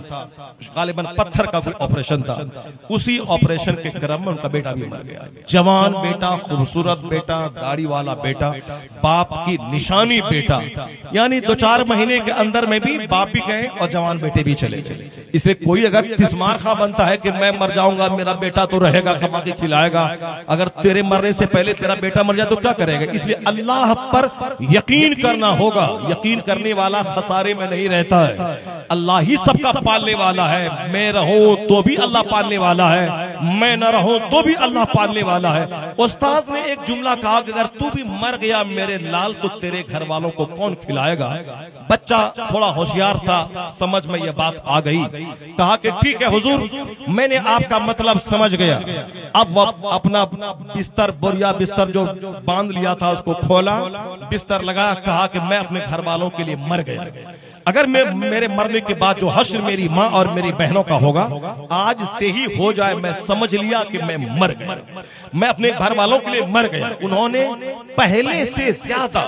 गालिबन पत्थर का कोई ऑपरेशन था। उसी ऑपरेशन के क्रम में उनका बेटा भी मर गया। जवान बेटा, खूबसूरत बेटा, दाढ़ी वाला बेटा, बाप की निशानी बेटा, यानी 2-4 महीने के अंदर में भी बाप भी गए और जवान बेटे भी चले गए। इसलिए कोई अगर तिस्मार खा बनता है कि मैं मर जाऊंगा, मेरा बेटा तो रहेगा, कमा के खिलाएगा, अगर तेरे मरने से पहले तेरा बेटा मर जाए तो क्या करेगा? इसलिए अल्लाह पर यकीन करना होगा। यकीन करने वाला खसारे में नहीं रहता है। अल्लाह ही सबका पालने वाला है। मैं रहूं तो भी अल्लाह पालने वाला है, मैं न रहूं तो भी अल्लाह पालने वाला है। उस्ताद ने एक जुमला कहा कि अगर तू भी मर गया मेरे लाल तो तेरे घर वालों को कौन खिलाएगा? बच्चा थोड़ा होशियार था, समझ में यह बात आ गई। कहा कि ठीक है हुजूर, मैंने आपका मतलब समझ गया। अब वह अपना बिस्तर, बोरिया बिस्तर जो बांध लिया था उसको खोला, बिस्तर लगा, कहा कि मैं अपने घर वालों के लिए मर गया। अगर मेरे मरने के बाद जो हश्र मेरी माँ और मेरी बहनों का होगा आज से ही हो जाए। मैं समझ लिया कि मैं मर गया, मैं अपने घर वालों के लिए मर गया। उन्होंने पहले से ज्यादा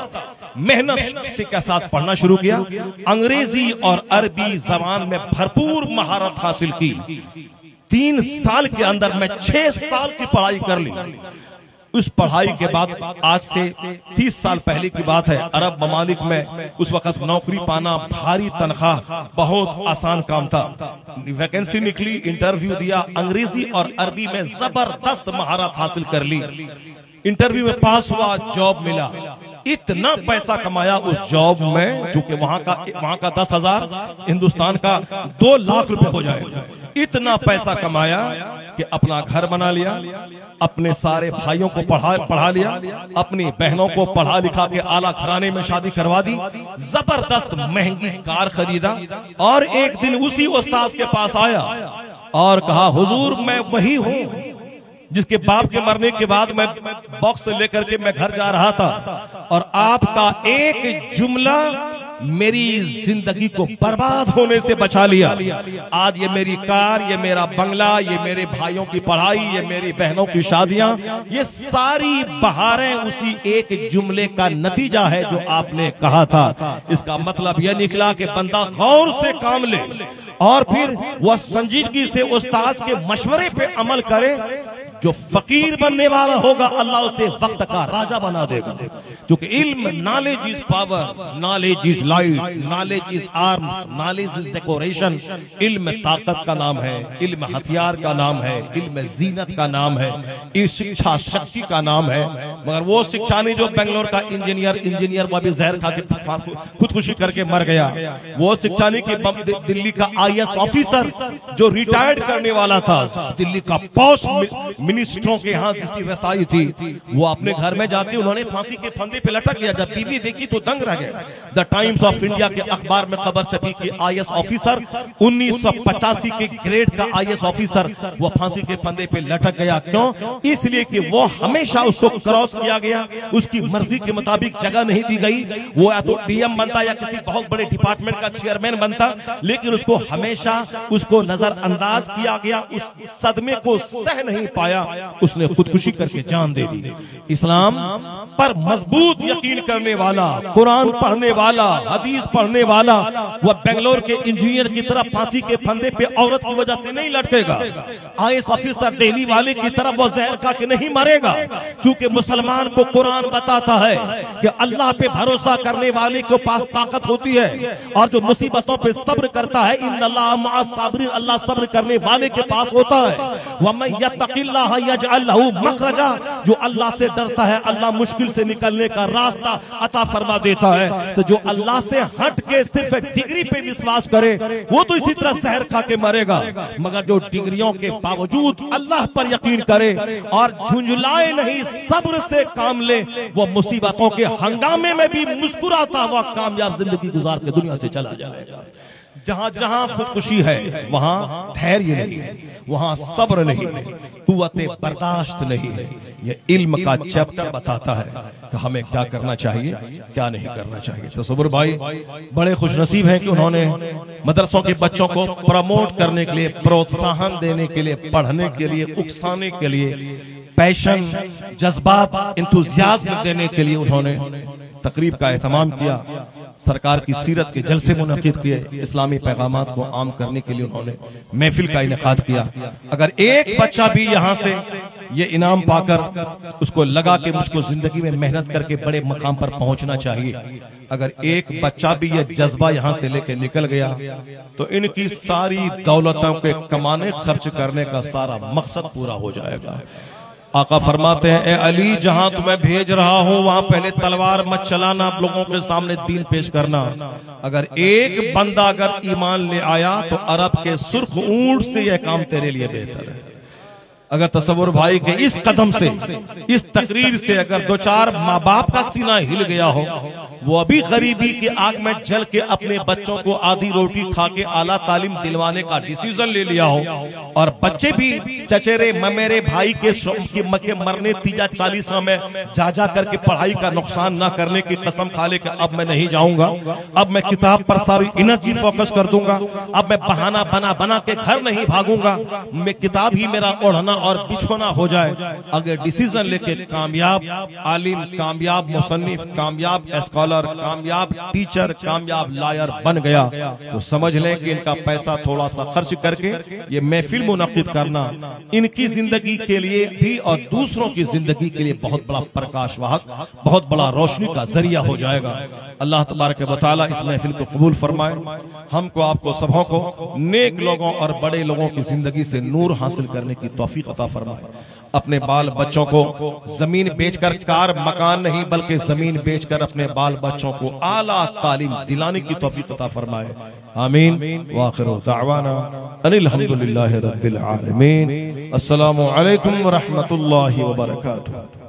मेहनत के साथ पढ़ना शुरू किया, अंग्रेजी और अरबी जबान में भरपूर महारत हासिल की। 3 साल के अंदर मैं 6 साल की पढ़ाई कर ली। उस पढ़ाई के बाद, आज से 30 साल पहले की बात है, अरब ममालिक में उस वक्त नौकरी पाना, भारी तनख्वाह, बहुत आसान काम था। वैकेंसी निकली, इंटरव्यू दिया, अंग्रेजी और अरबी में जबरदस्त महारत हासिल कर ली। इंटरव्यू में पास हुआ, जॉब मिला। इतना पैसा कमाया उस जॉब में, चूंकि वहां का 10,000, हिंदुस्तान का 2 लाख रुपए हो जाएगा। इतना पैसा कमाया कि अपना घर बना लिया, अपने सारे भाइयों को पढ़ा लिया, अपनी बहनों को पढ़ा लिखा के आला घराने में शादी करवा दी, जबरदस्त महंगी कार खरीदा। और एक दिन उसी उस्ताद के पास आया और कहा, हुजूर मैं वही हूँ जिसके बाप के मरने के बाद मैं बॉक्स लेकर के मैं घर जा रहा था और आपका एक जुमला मेरी जिंदगी को बर्बाद होने से बचा लिया। आज ये मेरी कार, ये मेरा बंगला, ये मेरे भाइयों की पढ़ाई, ये मेरी बहनों की शादियां, ये सारी बहारें उसी एक जुमले का नतीजा है जो आपने कहा था। इसका मतलब यह निकला कि बंदा गौर से काम ले और फिर वह संजीदगी से उस्ताद के मशवरे पे अमल करे। जो फकीर बनने वाला होगा अल्लाह उसे वक्त का राजा बना देगा। क्योंकि इल्म, knowledge is power, knowledge is light, knowledge is arms, knowledge is decoration. इल्म ताकत का नाम है, इल्म हथियार का नाम है, इल्म जीनत का नाम है, इस शिक्षा शक्ति का नाम है। मगर वो शिक्षा नहीं जो बेंगलोर का इंजीनियर वो भी जहर खा के खुदकुशी करके मर गया। वो शिक्षा नहीं कि दिल्ली का IAS ऑफिसर जो रिटायर्ड करने वाला था, दिल्ली का पोस्ट मिनिस्टरों के यहाँ जिसकी व्यवसायी थी, वो अपने घर में जाके उन्होंने फांसी के फंदे पे लटक गया। जब बीवी देखी तो दंग रह गए। द टाइम्स ऑफ इंडिया के अखबार में खबर छपी कि IAS ऑफिसर 1985 के ग्रेड का IAS ऑफिसर वो फांसी के फंदे पे लटक गया। क्यों? इसलिए कि वो हमेशा उसको क्रॉस किया गया, उसकी मर्जी के मुताबिक जगह नहीं दी गई। वो या तो DM बनता या किसी बहुत बड़े डिपार्टमेंट का चेयरमैन बनता, लेकिन उसको हमेशा उसको नजरअंदाज किया गया। उस सदमे को सह नहीं पाया, उसने खुदकुशी करके जान दे दी। इस्लाम पर मजबूत यकीन करने वाला, कुरान पढ़ने वाला, हदीस पढ़ने वाला, वह बेंगलोर के इंजीनियर की तरह फांसी के फंदे पे औरत की वजह से नहीं लटकेगा। IAS ऑफिसर दिल्ली वाले की तरह वो जहर खा के नहीं मरेगा। क्योंकि मुसलमान को कुरान बताता है कि अल्लाह पे भरोसा करने वाले के पास ताकत होती है और जो मुसीबतों पे सब्र करता है, इन्नल्लाह मअस साबिरीन, अल्लाह सब्र करने वाले के पास होता है। वमन यत्तकिल्लाह यजअल लहू मखरजा, जो अल्लाह से डरता है अल्लाह मुश्किल से निकलने का रास्ता अता फरमा देता है। तो जो अल्लाह से हट के सिर्फ डिग्री पे विश्वास करे वो तो इसी तरह जहर खा के मरेगा। मगर जो डिग्रियों के बावजूद अल्लाह पर यकीन करे और झुंझलाए नहीं, सब्र से काम ले, वो मुसीबतों के हंगामे में भी मुस्कुराता हुआ कामयाब जिंदगी गुजार के दुनिया से चला जाएगा। जहां जहां खुदकुशी है वहां धैर्य नहीं है, वहां सब्र नहीं है, कुव्वते बर्दाश्त नहीं है। ये इल्म का चैप्टर बताता है कि हमें क्या करना चाहिए, क्या नहीं करना चाहिए। तो सब्र भाई बड़े खुशनसीब हैं कि उन्होंने मदरसों के बच्चों को प्रमोट करने के लिए, प्रोत्साहन देने के लिए, पढ़ने के लिए, उकसाने के लिए पैशन, जज्बात, इंतुजियाज्म देने के लिए उन्होंने तकरीब का एहतमाम किया। सरकार की सीरत के जलसे मुनक़िद किए, इस्लामी पैगामात को आम करने के लिए उन्होंने महफिल का इनेकाद किया। अगर एक बच्चा भी यहाँ से ये इनाम पाकर उसको लगा कि मुझको जिंदगी में मेहनत करके बड़े मकाम पर पहुंचना चाहिए, अगर एक बच्चा भी ये जज्बा यहाँ से लेके निकल गया तो इनकी सारी दौलतों के कमाने खर्च करने का सारा मकसद पूरा हो जाएगा। आका फरमाते हैं, ए अली, जहां तुम्हें भेज रहा हूं वहां पहले तलवार मत चलाना, आप लोगों के सामने दीन पेश करना। अगर एक बंदा अगर ईमान ले आया तो अरब के सुर्ख ऊंट से यह काम तेरे लिए बेहतर है। अगर तसव्वुर भाई के इस कदम से, इस तकरीर से अगर दो चार माँ बाप का सीना हिल गया हो, वो अभी गरीबी की आग में जल के अपने बच्चों को आधी रोटी खा के आला तालीम दिलवाने का डिसीजन ले लिया हो, और बच्चे भी चचेरे ममेरे भाई के मरने तीजा 40वां में जा करके पढ़ाई का नुकसान ना करने की कसम खा ले कि अब मैं नहीं जाऊंगा, अब मैं किताब पर सारी एनर्जी फोकस कर दूंगा, अब मैं बहाना बना बना के घर नहीं भागूंगा, मैं किताब ही मेरा ओढ़ना और बिछोना हो जाए। अगर डिसीजन लेके कामयाब आलिम, कामयाब मुसन्निफ, कामयाब स्कॉलर, कामयाब टीचर, कामयाब लॉयर बन गया तो समझ लें कि इनका पैसा थोड़ा सा खर्च करके ये महफिल मुनक़िद करना इनकी जिंदगी के लिए भी और दूसरों की जिंदगी के लिए बहुत बड़ा प्रकाश वाहक, बहुत बड़ा रोशनी का जरिया हो जाएगा। अल्लाह तबारक व तआला इस महफिल को कबूल फरमाए, हमको आपको सबों को नेक लोगों और बड़े लोगों की जिंदगी से नूर हासिल करने की तौफीक अता फरमाए। अपने बाल बच्चों को जमीन बेचकर कार मकान नहीं बल्कि जमीन बेचकर अपने बाल बच्चों को आला तालीम दिलाने की तौफीक अता फरमाए। आमीन। व आखिरु दावाना अनिल हम्दुलिल्लाहि रब्बिल आलमीन। अस्सलामु अलैकुम व रहमतुल्लाहि व बरकातुहू।